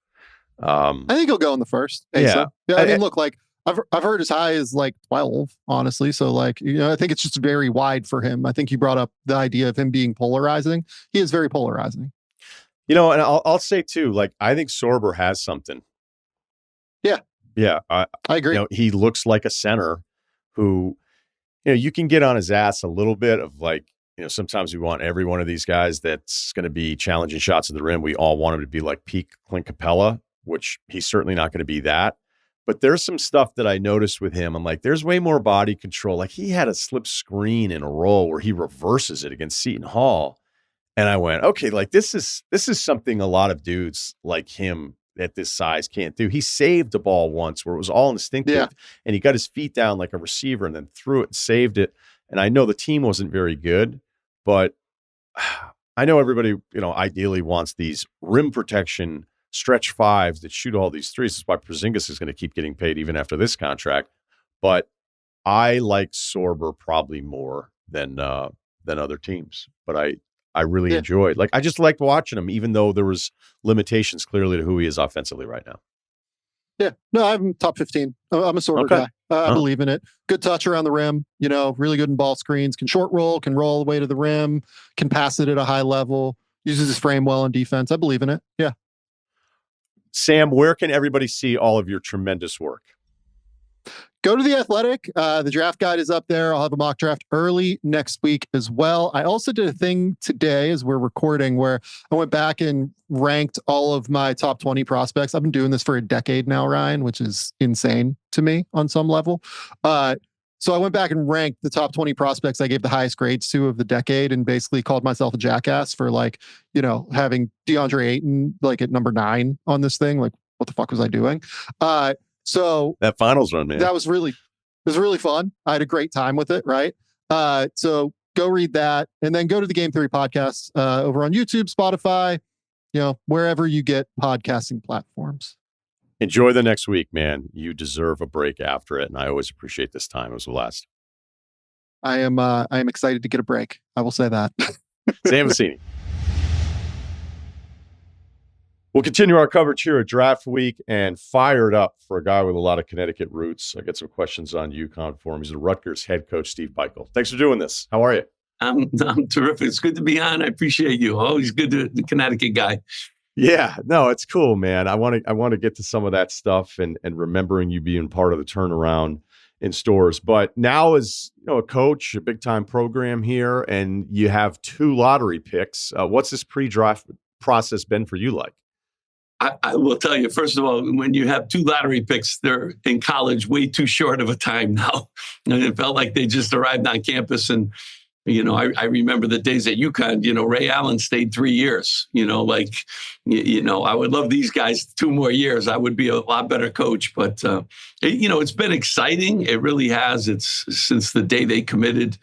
I think he'll go in the first. Asa. Yeah. I mean, look, like I've heard as high as like 12, honestly. So like, I think it's just very wide for him. I think you brought up the idea of him being polarizing. He is very polarizing.
And I'll say too, like, I think Sorber has something.
Yeah.
Yeah. I agree. He looks like a center who, you can get on his ass a little bit of like, sometimes we want every one of these guys that's going to be challenging shots at the rim. We all want him to be like peak Clint Capella, which he's certainly not going to be that. But there's some stuff that I noticed with him. I'm like, there's way more body control. Like he had a slip screen in a roll where he reverses it against Seton Hall. And I went, okay, like this is something a lot of dudes like him at this size can't do. He saved the ball once where it was all instinctive and he got his feet down like a receiver and then threw it and saved it. And I know the team wasn't very good, but I know everybody, ideally wants these rim protection stretch fives that shoot all these threes. That's why Porzingis is going to keep getting paid even after this contract. But I like Sorber probably more than other teams. But I really enjoyed. Like I just liked watching him, even though there was limitations clearly to who he is offensively right now.
Yeah, no, I'm top 15. I'm a Sorber guy. I believe in it. Good touch around the rim. Really good in ball screens. Can short roll. Can roll away to the rim. Can pass it at a high level. Uses his frame well in defense. I believe in it. Yeah.
Sam, where can everybody see all of your tremendous work?
Go to The Athletic. The draft guide is up there. I'll have a mock draft early next week as well. I also did a thing today as we're recording where I went back and ranked all of my top 20 prospects. I've been doing this for a decade now, Ryan, which is insane to me on some level. So I went back and ranked the top 20 prospects I gave the highest grades to of the decade and basically called myself a jackass for having DeAndre Ayton like at number 9 on this thing. Like, what the fuck was I doing? So
that finals run, man,
it was really fun. I had a great time with it. Right. So go read that and then go to the Game Theory podcast over on YouTube, Spotify, wherever you get podcasting platforms.
Enjoy the next week, man. You deserve a break after it. And I always appreciate this time. It was the last.
I am excited to get a break. I will say that.
Sam Vecenie. We'll continue our coverage here at Draft Week and fired up for a guy with a lot of Connecticut roots. I got some questions on UConn for him. He's the Rutgers head coach, Steve Pikiell. Thanks for doing this. How are you?
I'm terrific. It's good to be on. I appreciate you. Always good to the Connecticut guy.
Yeah, no, it's cool, man. I want to get to some of that stuff and remembering you being part of the turnaround in Stores. But now as a coach, a big time program here, and you have 2 lottery picks. What's this pre-draft process been for you like?
I will tell you, first of all, when you have 2 lottery picks, they're in college way too short of a time now. And it felt like they just arrived on campus. And, I remember the days at UConn, Ray Allen stayed 3 years, I would love these guys 2 more years. I would be a lot better coach. But, it's been exciting. It really has. It's since the day they committed.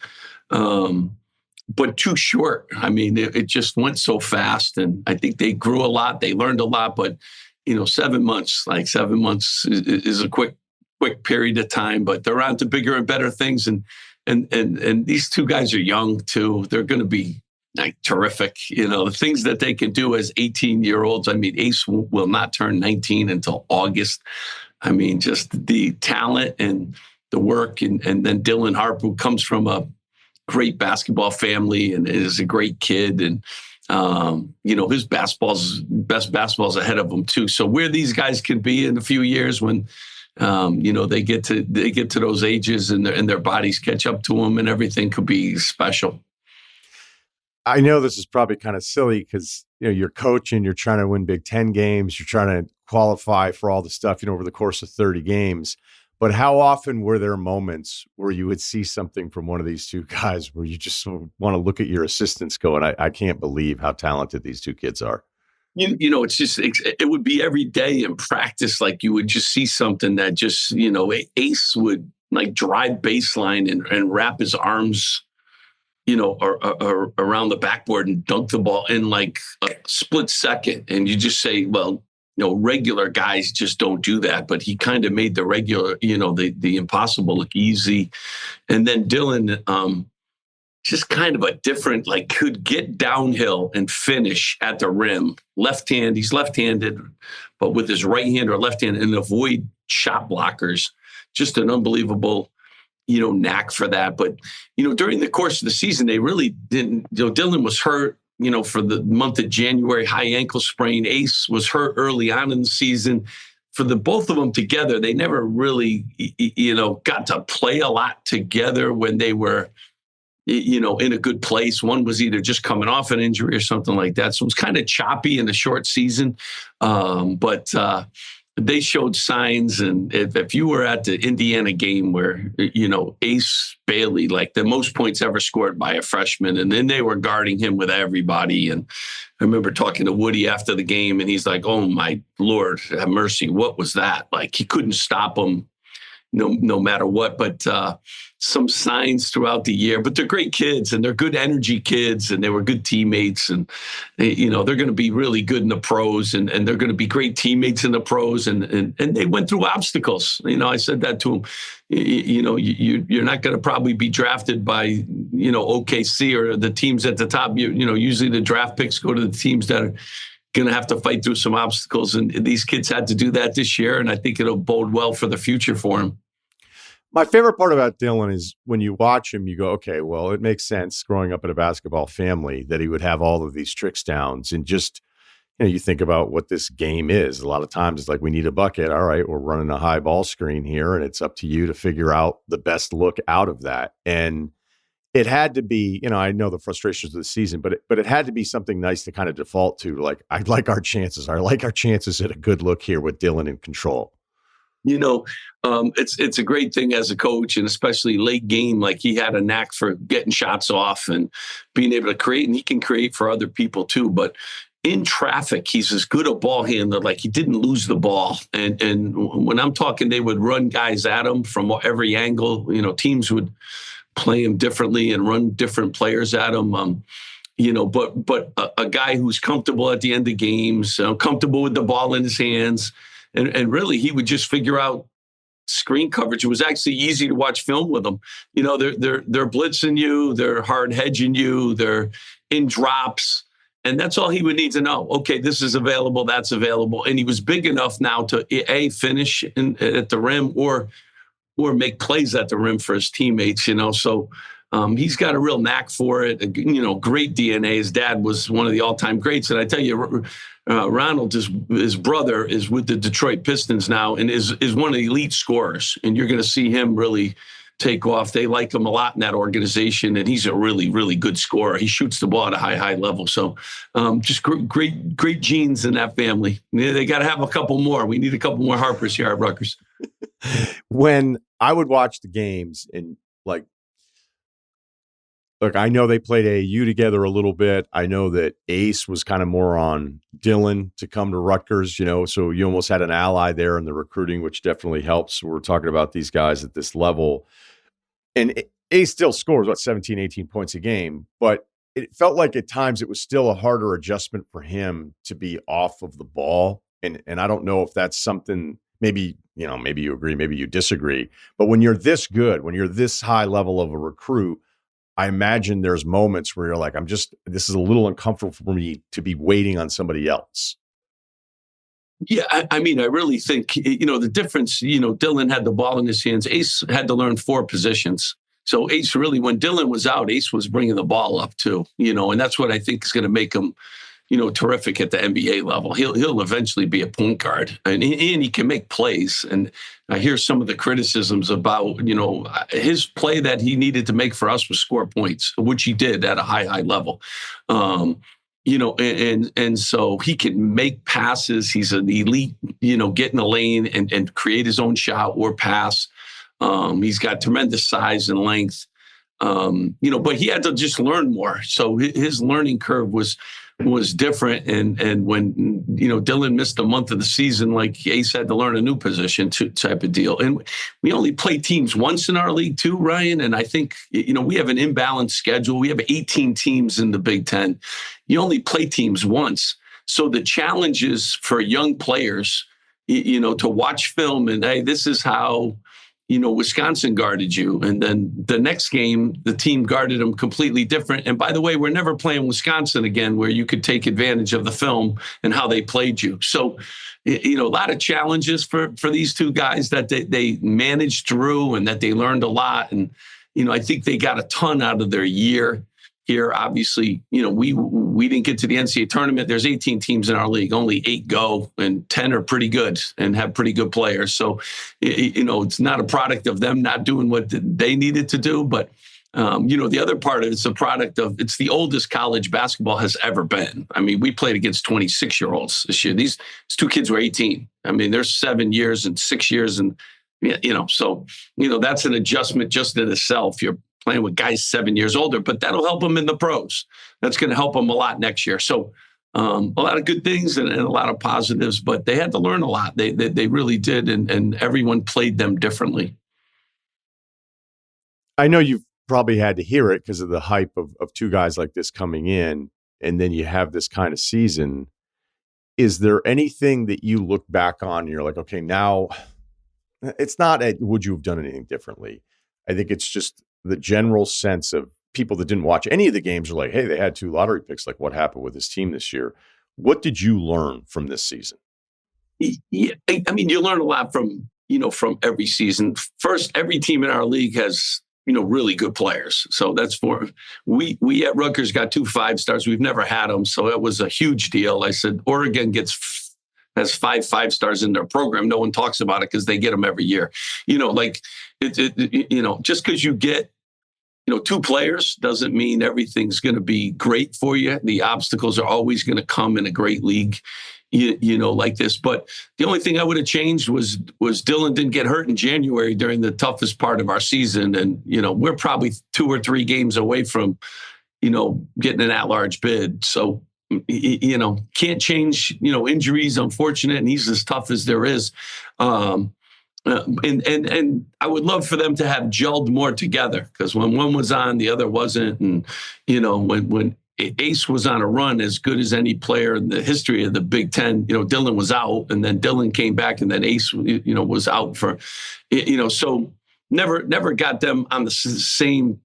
But too short. I mean, it just went so fast, and I think they grew a lot. They learned a lot, but 7 months is a quick period of time. But they're on to bigger and better things, and these 2 guys are young too. They're going to be terrific. The things that they can do as 18-year-olds. I mean, Ace will not turn 19 until August. I mean, just the talent and the work, and then Dylan Harp, who comes from a great basketball family and is a great kid. And, his best basketball's ahead of him too. So where these guys can be in a few years when, they get to those ages and their bodies catch up to them and everything could be special.
I know this is probably kind of silly because, you're coaching, you're trying to win Big Ten games, you're trying to qualify for all the stuff, over the course of 30 games. But how often were there moments where you would see something from one of these 2 guys where you just want to look at your assistants going, I can't believe how talented these 2 kids are?
It's just, it would be every day in practice. Like you would just see something that just, Ace would drive baseline and wrap his arms, around the backboard and dunk the ball in a split second. And you just say, well, regular guys just don't do that, but he kind of made the regular, the impossible look easy. And then Dylan, just kind of a different, could get downhill and finish at the rim. He's left-handed, but with his right hand or left hand and avoid shot blockers. Just an unbelievable, knack for that. But, during the course of the season, they really didn't, Dylan was hurt. For the month of January, high ankle sprain. Ace was hurt early on in the season. For the both of them together, they never really, got to play a lot together when they were, in a good place. One was either just coming off an injury or something like that. So it was kind of choppy in the short season. But they showed signs. And if you were at the Indiana game where, Ace Bailey, the most points ever scored by a freshman, and then they were guarding him with everybody. And I remember talking to Woody after the game, and he's like, oh, my Lord, have mercy. What was that? He couldn't stop him no matter what. But some signs throughout the year. But they're great kids, and they're good energy kids, and they were good teammates. And, they're going to be really good in the pros, and they're going to be great teammates in the pros. And they went through obstacles. I said that to them. You're not going to probably be drafted by, OKC or the teams at the top. Usually the draft picks go to the teams that are going to have to fight through some obstacles. And these kids had to do that this year. And I think it'll bode well for the future for them.
My favorite part about Dylan is when you watch him, you go, okay, well, it makes sense growing up in a basketball family that he would have all of these tricks downs. And just, you think about what this game is. A lot of times it's we need a bucket. All right, we're running a high ball screen here, and it's up to you to figure out the best look out of that. And it had to be, I know the frustrations of the season, but it had to be something nice to kind of default to. I like our chances. I like our chances at a good look here with Dylan in control.
It's a great thing as a coach, and especially late game. He had a knack for getting shots off and being able to create, and he can create for other people too. But in traffic, he's as good a ball handler. He didn't lose the ball. And when I'm talking, they would run guys at him from every angle. Teams would play him differently and run different players at him. But a guy who's comfortable at the end of games, comfortable with the ball in his hands. And really, he would just figure out screen coverage. It was actually easy to watch film with them. They're blitzing you, they're hard hedging you, they're in drops, And that's all he would need to know. Okay, this is available, that's available. And he was big enough now to finish at the rim or make plays at the rim for his teammates, So he's got a real knack for it. Great DNA. His dad was one of the all-time greats. And I tell you, Ronald, his brother, is with the Detroit Pistons now and is one of the elite scorers. And you're going to see him really take off. They like him a lot in that organization, and he's a really, really good scorer. He shoots the ball at a high level. So just great genes in that family. They got to have a couple more. We need a couple more Harpers here at Rutgers.
When I would watch the games and look, I know they played AAU together a little bit. I know that Ace was kind of more on Dylan to come to Rutgers, so you almost had an ally there in the recruiting, which definitely helps. We're talking about these guys at this level. And Ace still scores, 17, 18 points a game, but it felt like at times it was still a harder adjustment for him to be off of the ball. And I don't know if that's something, maybe you agree, maybe you disagree, but when you're this good, when you're this high level of a recruit, I imagine there's moments where you're like, this is a little uncomfortable for me to be waiting on somebody else.
Yeah, I really think, the difference, Dylan had the ball in his hands. Ace had to learn 4 positions. So Ace really, when Dylan was out, Ace was bringing the ball up too, and that's what I think is going to make him, terrific at the NBA level. He'll eventually be a point guard, and he can make plays. And I hear some of the criticisms about, his play that he needed to make for us was score points, which he did at a high level. And so he can make passes. He's an elite, get in the lane and create his own shot or pass. He's got tremendous size and length, but he had to just learn more. So his learning curve was different. And when, Dylan missed a month of the season, like Ace had to learn a new position type of deal. And we only play teams once in our league too, Ryan. And I think, we have an imbalanced schedule. We have 18 teams in the Big Ten. You only play teams once. So the challenges for young players, to watch film and, hey, this is how, Wisconsin guarded you. And then the next game, the team guarded them completely different. And by the way, we're never playing Wisconsin again, where you could take advantage of the film and how they played you. So, a lot of challenges for these two guys that they managed through and that they learned a lot. And, I think they got a ton out of their year here. Obviously, we didn't get to the NCAA tournament. There's 18 teams in our league, only 8 go, and 10 are pretty good and have pretty good players. So, it's not a product of them not doing what they needed to do. But, the other part of it's a product of, it's the oldest college basketball has ever been. I mean, we played against 26-year-olds this year. These 2 kids were 18. I mean, they're 7 years and 6 years. And, so, that's an adjustment just in itself. You're playing with guys 7 years older, but that'll help them in the pros. That's going to help them a lot next year. So a lot of good things and a lot of positives, but they had to learn a lot. They really did, and everyone played them differently.
I know you've probably had to hear it because of the hype of 2 guys like this coming in, and then you have this kind of season. Is there anything that you look back on and you're like, okay, now it's not would you have done anything differently? I think it's just the general sense of people that didn't watch any of the games are like, hey, they had 2 lottery picks. Like, what happened with this team this year? What did you learn from this season?
Yeah, I mean, you learn a lot from every season. First, every team in our league has, really good players. So that's we at Rutgers got 2 5-stars. We've never had them. So it was a huge deal. I said, Oregon has 5 5-stars in their program. No one talks about it because they get them every year. Just because you get, 2 players doesn't mean everything's going to be great for you. The obstacles are always going to come in a great league, like this. But the only thing I would have changed was Dylan didn't get hurt in January during the toughest part of our season. And, we're probably 2 or 3 games away from, getting an at-large bid. So, can't change, injuries, unfortunate, and he's as tough as there is. And I would love for them to have gelled more together, because when one was on, the other wasn't. And, when Ace was on a run as good as any player in the history of the Big Ten, Dylan was out, and then Dylan came back, and then Ace, was out for, so never got them on the same,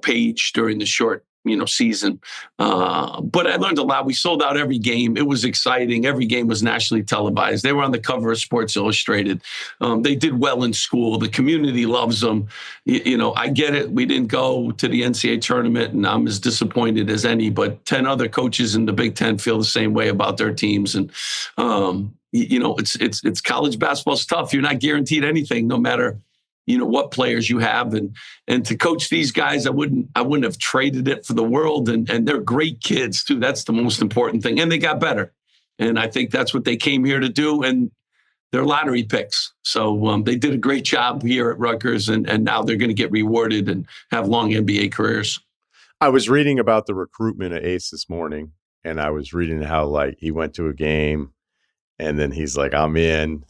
page during the short season. But I learned a lot. We sold out every game. It was exciting. Every game was nationally televised. They were on the cover of Sports Illustrated. They did well in school. The community loves them. I get it. We didn't go to the NCAA tournament, and I'm as disappointed as any, but 10 other coaches in the Big Ten feel the same way about their teams. And, it's college basketball's tough. You're not guaranteed anything, no matter what players you have, and to coach these guys, I wouldn't have traded it for the world. And they're great kids too. That's the most important thing. And they got better. And I think that's what they came here to do. And they're lottery picks. So they did a great job here at Rutgers, and now they're going to get rewarded and have long NBA careers.
I was reading about the recruitment of Ace this morning, and I was reading how he went to a game and then he's like, I'm in.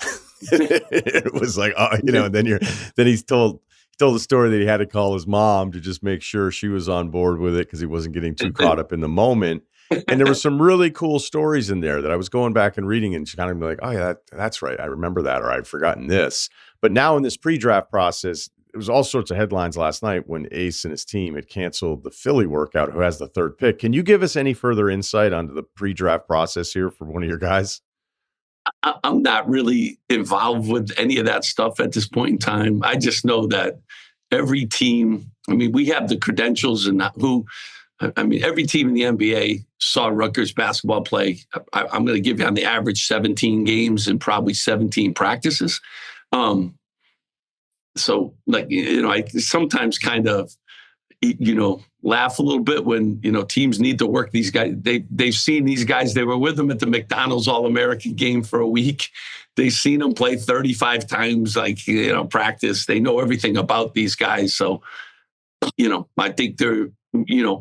It was like, and then he's told the story that he had to call his mom to just make sure she was on board with it because he wasn't getting too caught up in the moment. And there were some really cool stories in there that I was going back and reading, and she kind of be like, oh yeah, that's right. I remember that, or I'd forgotten this. But now in this pre-draft process, there was all sorts of headlines last night when Ace and his team had canceled the Philly workout, who has the third pick. Can you give us any further insight onto the pre-draft process here for one of your guys?
I'm not really involved with any of that stuff at this point in time. I just know that every team, we have the credentials and every team in the NBA saw Rutgers basketball play. I'm going to give you on the average 17 games and probably 17 practices. I sometimes kind of, laugh a little bit when, teams need to work these guys. They've seen these guys. They were with them at the McDonald's All-American game for a week. They've seen them play 35 times, practice. They know everything about these guys. So, I think they're,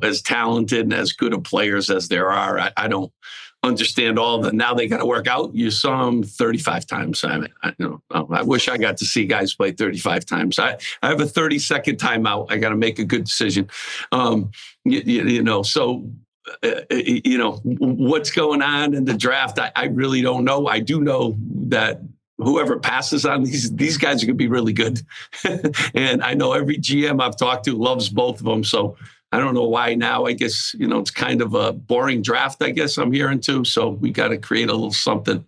as talented and as good of players as there are. I don't understand all of them. Now they got to work out. You saw them 35 times. I wish I got to see guys play 35 times. I have a 30-second timeout. I got to make a good decision. So what's going on in the draft? I really don't know. I do know that whoever passes on these guys are going to be really good. And I know every GM I've talked to loves both of them. So I don't know why now. I guess, it's kind of a boring draft, I guess I'm hearing too. So we got to create a little something,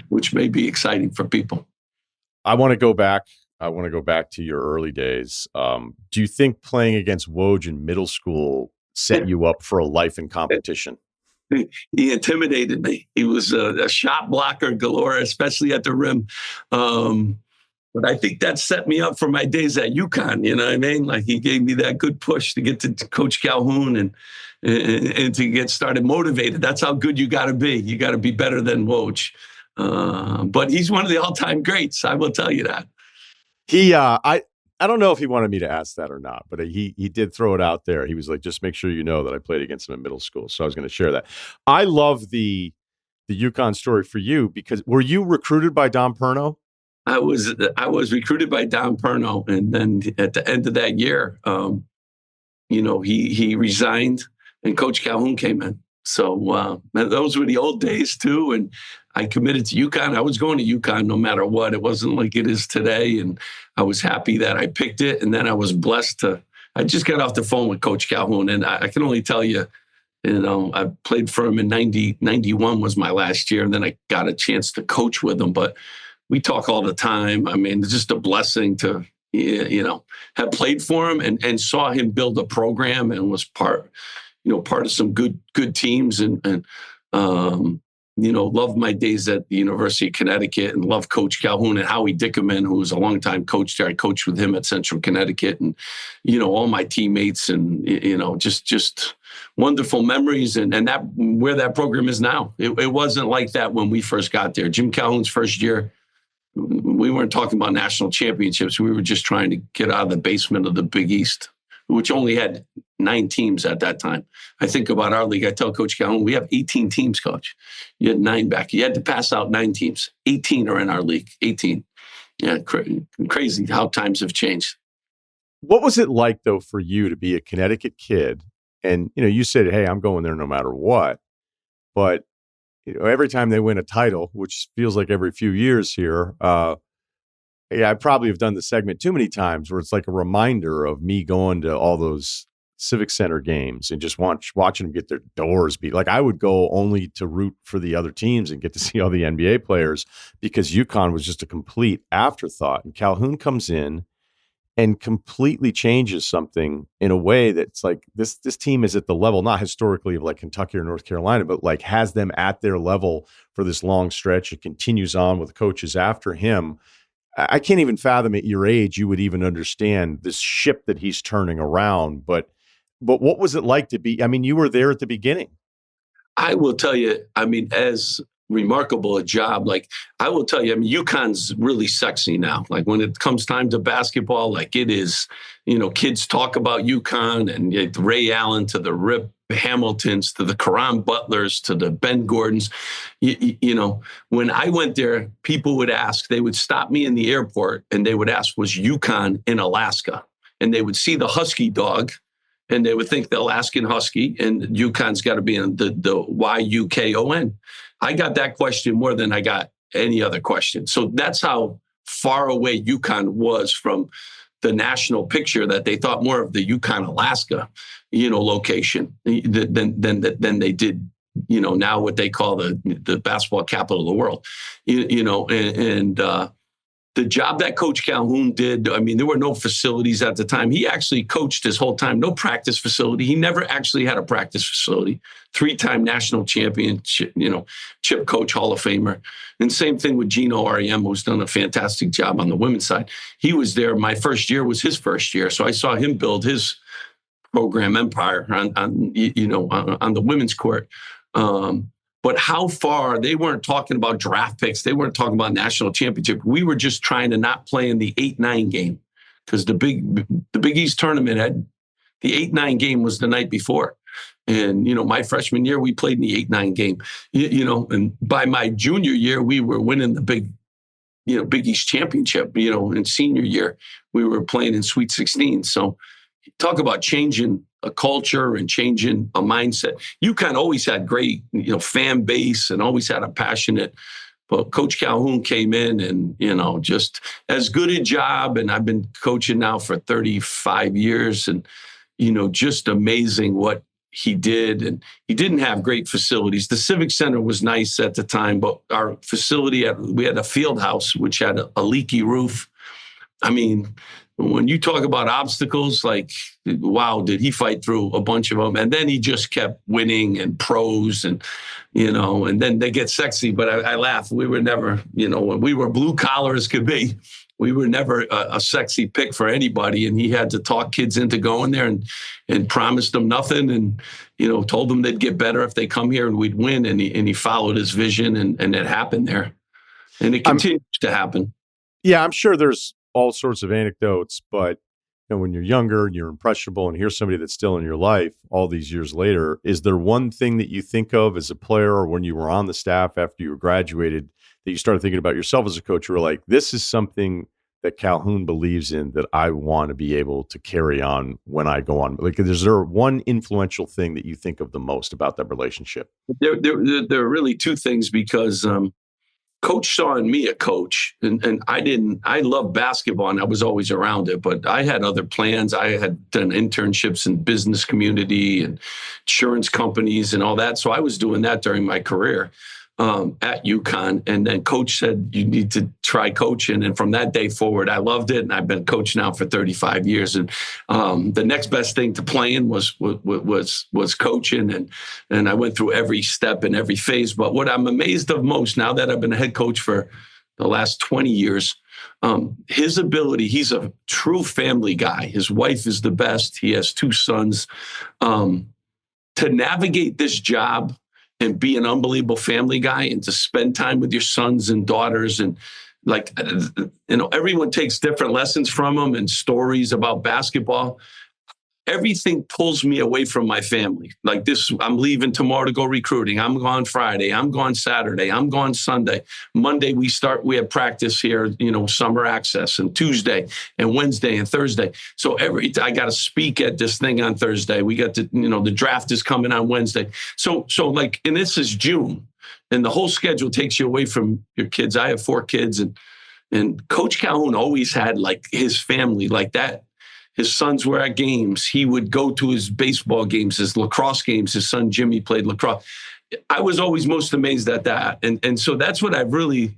which may be exciting for people.
I want to go back to your early days. Do you think playing against Woj in middle school set you up for a life in competition?
He intimidated me. He was a shot blocker galore, especially at the rim. But I think that set me up for my days at UConn. You know what I mean? He gave me that good push to get to Coach Calhoun and to get started motivated. That's how good you got to be. You got to be better than Woj. But he's one of the all-time greats. I will tell you that.
I don't know if he wanted me to ask that or not, but he did throw it out there. He was like, just make sure you know that I played against him in middle school. So I was going to share that. I love the UConn story for you because were you recruited by Don Perno?
I was recruited by Don Perno, and then at the end of that year, he resigned, and Coach Calhoun came in. So those were the old days too, and I committed to UConn. I was going to UConn no matter what. It wasn't like it is today, and I was happy that I picked it. And then I was blessed I just got off the phone with Coach Calhoun, and I can only tell you, I played for him in 91 was my last year, and then I got a chance to coach with him, but we talk all the time. It's just a blessing to, have played for him and saw him build a program and was part of some good teams and loved my days at the University of Connecticut and loved Coach Calhoun and Howie Dickerman, who was a longtime coach there. I coached with him at Central Connecticut and, all my teammates and, just wonderful memories and that where that program is now. It wasn't like that when we first got there. Jim Calhoun's first year, we weren't talking about national championships. We were just trying to get out of the basement of the Big East, which only had 9 teams at that time. I think about our league. I tell Coach Calhoun, we have 18 teams, Coach. You had 9 back. You had to pass out 9 teams. 18 are in our league. 18. Yeah, crazy how times have changed.
What was it like, though, for you to be a Connecticut kid? And, you said, hey, I'm going there no matter what. But every time they win a title, which feels like every few years here, I probably have done the segment too many times where it's like a reminder of me going to all those Civic Center games and just watching them get their doors beat. Like I would go only to root for the other teams and get to see all the NBA players because UConn was just a complete afterthought. And Calhoun comes in and completely changes something in a way that's like this team is at the level, not historically of like Kentucky or North Carolina, but like has them at their level for this long stretch. It continues on with coaches after him. I can't even fathom at your age you would even understand this ship that he's turning around. But what was it like to be? I mean, you were there at the beginning.
I will tell you, I mean, as remarkable a job, like I will tell you, I mean, UConn's really sexy now. Like when it comes time to basketball, like it is, you know, kids talk about UConn and Ray Allen to the Rip Hamiltons to the Karan Butlers to the Ben Gordons. You know, when I went there, people would ask, they would stop me in the airport and they would ask, was UConn in Alaska? And they would see the Husky dog and they would think the Alaskan Husky, and UConn's got to be in the YUKON. I got that question more than I got any other question. So that's how far away UConn was from the national picture, that they thought more of the UConn, Alaska, you know, location than they did, you know, now what they call the basketball capital of the world, you know, and the job that Coach Calhoun did, I mean, there were no facilities at the time. He actually coached his whole time, no practice facility. He never actually had a practice facility. 3-time national champion, you know, chip coach, Hall of Famer. And same thing with Gino REM, who's done a fantastic job on the women's side. He was there. My first year was his first year. So I saw him build his program empire on the women's court. But how far, they weren't talking about draft picks. They weren't talking about national championship. We were just trying to not play in the 8-9 game because the Big East tournament had the 8-9 game was the night before. And, you know, my freshman year, we played in the 8-9 game, you know, and by my junior year, we were winning the Big East championship, you know, and senior year, we were playing in Sweet 16. So talk about changing a culture and changing a mindset. UConn always had great, you know, fan base and always had a passionate, but Coach Calhoun came in and, you know, just as good a job. And I've been coaching now for 35 years and, you know, just amazing what he did. And he didn't have great facilities. The Civic Center was nice at the time, but our facility, we had a field house, which had a leaky roof. I mean, when you talk about obstacles, like, wow, did he fight through a bunch of them? And then he just kept winning and pros and, you know, and then they get sexy. But I laugh. We were never, you know, when we were blue collar as could be, we were never a sexy pick for anybody. And he had to talk kids into going there and promised them nothing. And, you know, told them they'd get better if they come here and we'd win. And he followed his vision and it happened there. And it continues to happen.
Yeah, I'm sure there's all sorts of anecdotes, but you know, when you're younger, you're impressionable, and here's somebody that's still in your life all these years later. Is there one thing that you think of as a player or when you were on the staff after you were graduated that you started thinking about yourself as a coach? You were like, this is something that Calhoun believes in that I want to be able to carry on when I go on. Like, is there one influential thing that you think of the most about that relationship?
There are really two things, because Coach saw in me a coach, and I love basketball and I was always around it, but I had other plans. I had done internships in business community and insurance companies and all that. So I was doing that during my career at UConn. And then Coach said, you need to try coaching. And from that day forward, I loved it. And I've been coaching now for 35 years. And the next best thing to playing was coaching. And I went through every step and every phase. But what I'm amazed of most now that I've been a head coach for the last 20 years, his ability, he's a true family guy. His wife is the best. He has 2 sons. To navigate this job and be an unbelievable family guy and to spend time with your sons and daughters. And like, you know, everyone takes different lessons from him and stories about basketball. Everything pulls me away from my family. Like this, I'm leaving tomorrow to go recruiting. I'm gone Friday. I'm gone Saturday. I'm gone Sunday. Monday, we have practice here, you know, summer access, and Tuesday and Wednesday and Thursday. So I got to speak at this thing on Thursday. We got to, you know, the draft is coming on Wednesday. So like, and this is June, and the whole schedule takes you away from your kids. I have 4 kids, and Coach Calhoun always had like his family like that. His sons were at games. He would go to his baseball games, his lacrosse games. His son Jimmy played lacrosse. I was always most amazed at that. And so that's what I really,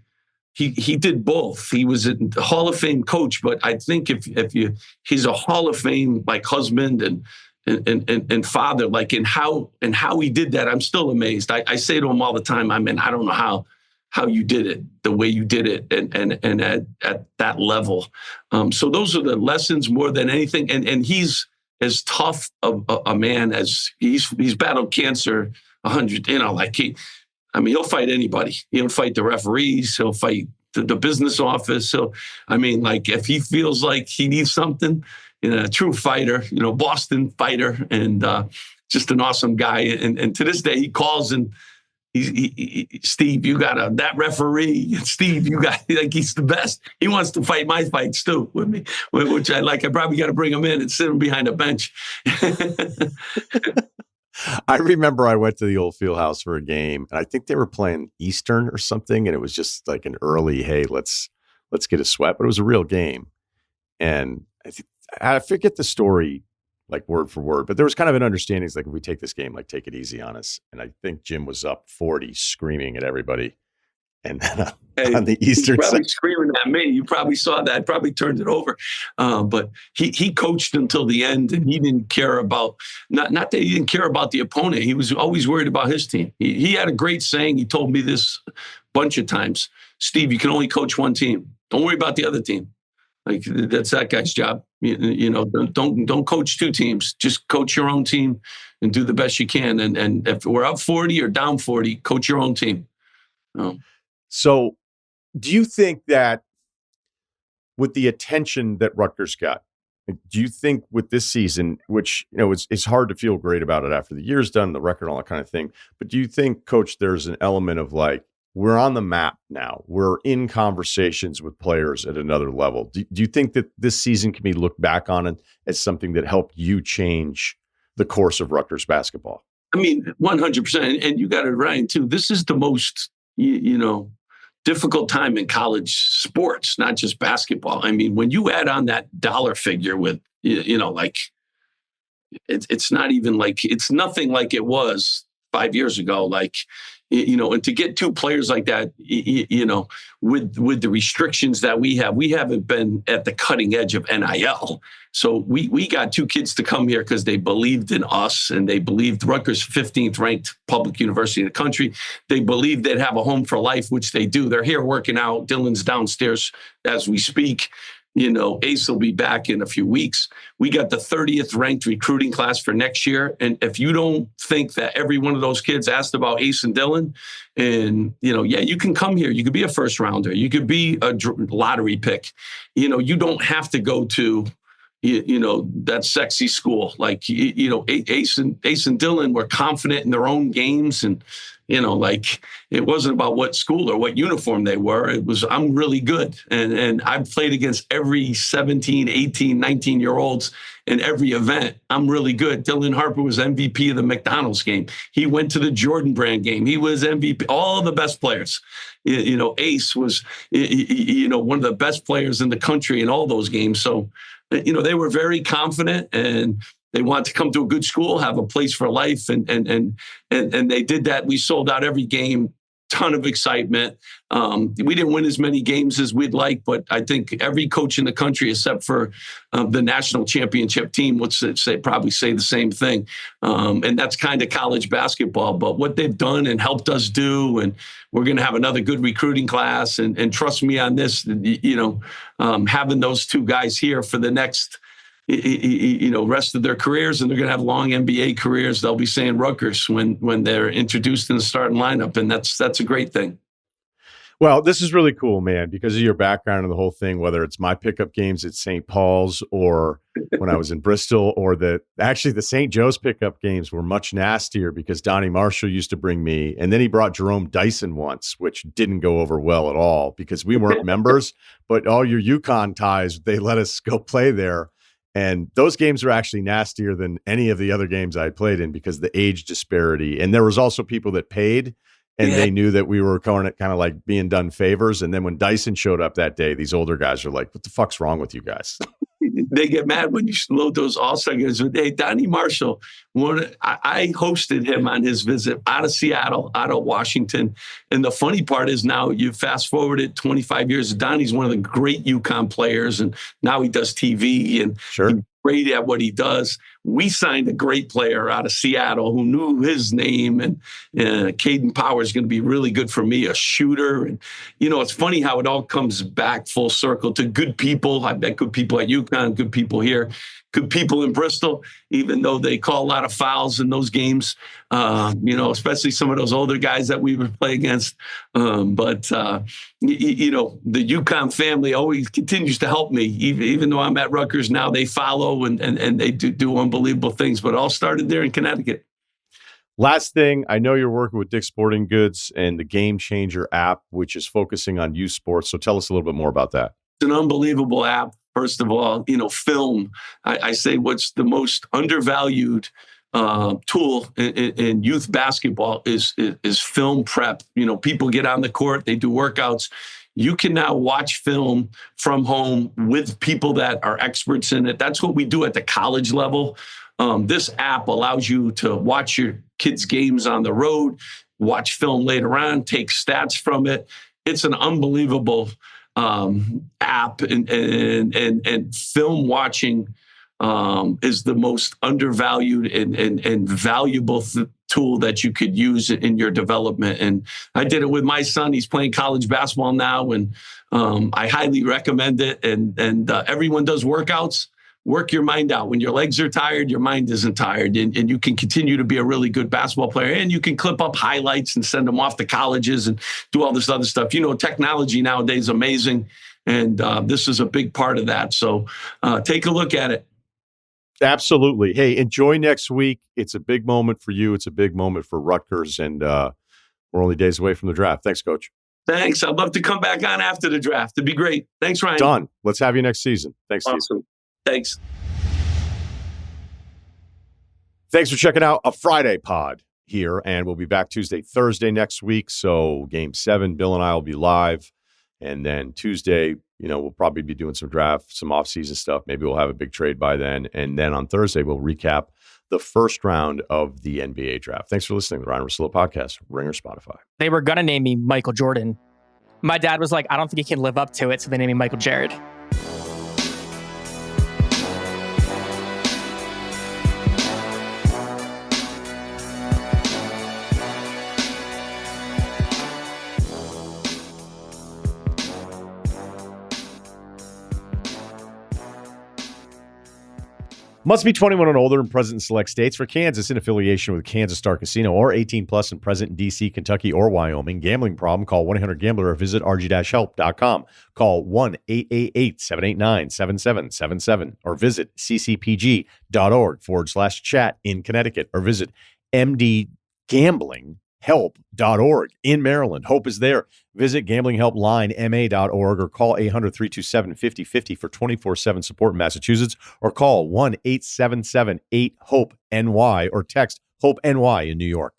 he did both. He was a Hall of Fame coach, but I think he's a Hall of Fame like husband and father, like in how he did that. I'm still amazed. I say to him all the time, I mean, I don't know how you did it, the way you did it, and at that level. So those are the lessons more than anything. And he's as tough a man as he's battled cancer 100. He'll fight anybody. He'll fight the referees. He'll fight the business office. So if he feels like he needs something, a true fighter, Boston fighter, and just an awesome guy. And to this day, he calls and. Steve, you got that referee. Steve, you got he's the best. He wants to fight my fights too with me, which I like. I probably got to bring him in and sit him behind a bench.
I remember I went to the old field house for a game, and I think they were playing Eastern or something, and it was just like an early, hey, let's get a sweat, but it was a real game. And I forget the story like word for word, but there was kind of an understanding. It's like, if we take this game, like take it easy on us. And I think Jim was up 40 screaming at everybody. And then on the Eastern side,
screaming at me. You probably saw that, probably turned it over. But he coached until the end, and he didn't care about, not that he didn't care about the opponent. He was always worried about his team. He had a great saying. He told me this a bunch of times. Steve, you can only coach one team. Don't worry about the other team. Like, that's that guy's job. Don't coach two teams. Just coach your own team and do the best you can. And if we're up 40 or down 40, coach your own team.
So do you think that with the attention that Rutgers got, do you think with this season, which, it's hard to feel great about it after the year's done, the record, all that kind of thing, but do you think, Coach, there's an element of like, we're on the map now. We're in conversations with players at another level. Do you think that this season can be looked back on it as something that helped you change the course of Rutgers basketball?
100%. And you got it right, too. This is the most, difficult time in college sports, not just basketball. When you add on that dollar figure with, it's not even like, it's nothing like it was 5 years ago. And to get two players like that, with the restrictions that we haven't been at the cutting edge of NIL. So we got two kids to come here because they believed in us, and they believed Rutgers, 15th ranked public university in the country. They believed they'd have a home for life, which they do. They're here working out. Dylan's downstairs as we speak. Ace will be back in a few weeks. We got the 30th ranked recruiting class for next year. And if you don't think that every one of those kids asked about Ace and Dylan, and, you can come here. You could be a first rounder. You could be a lottery pick. You don't have to go to, that sexy school. Ace and Dylan were confident in their own games, and, it wasn't about what school or what uniform they were. It was, I'm really good. And I've played against every 17, 18, 19-year-olds in every event. I'm really good. Dylan Harper was MVP of the McDonald's game. He went to the Jordan Brand game. He was MVP. All the best players. Ace was, one of the best players in the country in all those games. So, they were very confident, and they wanted to come to a good school, have a place for life, and they did that. We sold out every game, ton of excitement. We didn't win as many games as we'd like, but I think every coach in the country, except for the national championship team, would probably say the same thing. And that's kind of college basketball. But what they've done and helped us do, and we're going to have another good recruiting class. And trust me on this, having those two guys here for the next rest of their careers, and they're going to have long NBA careers. They'll be saying Rutgers when they're introduced in the starting lineup, and that's a great thing.
Well, this is really cool, man, because of your background and the whole thing, whether it's my pickup games at St. Paul's or when I was in Bristol, or the St. Joe's pickup games were much nastier because Donnie Marshall used to bring me, and then he brought Jerome Dyson once, which didn't go over well at all because we weren't members, but all your UConn ties, they let us go play there. And those games are actually nastier than any of the other games I played in because of the age disparity. And there was also people that paid, and they knew that we were kind of like being done favors. And then when Dyson showed up that day, these older guys were like, what the fuck's wrong with you guys?
they get mad when you load those all-star games. But hey, Donnie Marshall, I hosted him on his visit out of Seattle, out of Washington. And the funny part is now you fast forward it 25 years. Donnie's one of the great UConn players, and now he does TV and
Sure.
he's great at what he does. We signed a great player out of Seattle who knew his name, and Caden Power is going to be really good for me, a shooter. And, it's funny how it all comes back full circle to good people. I bet good people at UConn, good people here, good people in Bristol, even though they call a lot of fouls in those games, especially some of those older guys that we would play against. But the UConn family always continues to help me, even though I'm at Rutgers now. They follow and they do unbelievable things, but it all started there in Connecticut.
Last thing, I know you're working with Dick's Sporting Goods and the Game Changer app, which is focusing on youth sports. So tell us a little bit more about that.
It's an unbelievable app. First of all, film. I say what's the most undervalued tool in youth basketball is film prep. People get on the court, they do workouts. You can now watch film from home with people that are experts in it. That's what we do at the college level. This app allows you to watch your kids' games on the road, watch film later on, take stats from it. It's an unbelievable app, and film watching is the most undervalued and valuable tool that you could use in your development. And I did it with my son. He's playing college basketball now, and I highly recommend it. And everyone does workouts. Work your mind out. When your legs are tired, your mind isn't tired, and you can continue to be a really good basketball player. And you can clip up highlights and send them off to colleges and do all this other stuff. Technology nowadays is amazing, and this is a big part of that. So take a look at it.
Absolutely. Hey, enjoy next week. It's a big moment for you. It's a big moment for Rutgers, and we're only days away from the draft. Thanks, Coach.
Thanks. I'd love to come back on after the draft. It'd be great. Thanks, Ryan.
Done. Let's have you next season. Thanks, Steve.
Awesome. Thanks.
Thanks for checking out a Friday pod here, and we'll be back Tuesday, Thursday next week. So Game 7, Bill and I will be live, and then Tuesday, we'll probably be doing some draft, some off-season stuff. Maybe we'll have a big trade by then, and then on Thursday we'll recap the first round of the NBA draft. Thanks for listening to the Ryen Russillo podcast, Ringer, Spotify.
They were gonna name me Michael Jordan. My dad was like, I don't think he can live up to it, so they named me Michael Jared.
Must be 21 and older and present in select states. For Kansas, in affiliation with Kansas Star Casino, or 18 plus and present in D.C., Kentucky, or Wyoming. Gambling problem? Call 1-800-GAMBLER or visit rg-help.com. Call 1-888-789-7777 or visit ccpg.org/chat in Connecticut or visit mdgamblinghelp.org in Maryland. Hope is there. Visit gamblinghelplinema.org or call 800-327-5050 for 24/7 support in Massachusetts, or call 1-877-8-HOPE-NY or text HOPE-NY in New York.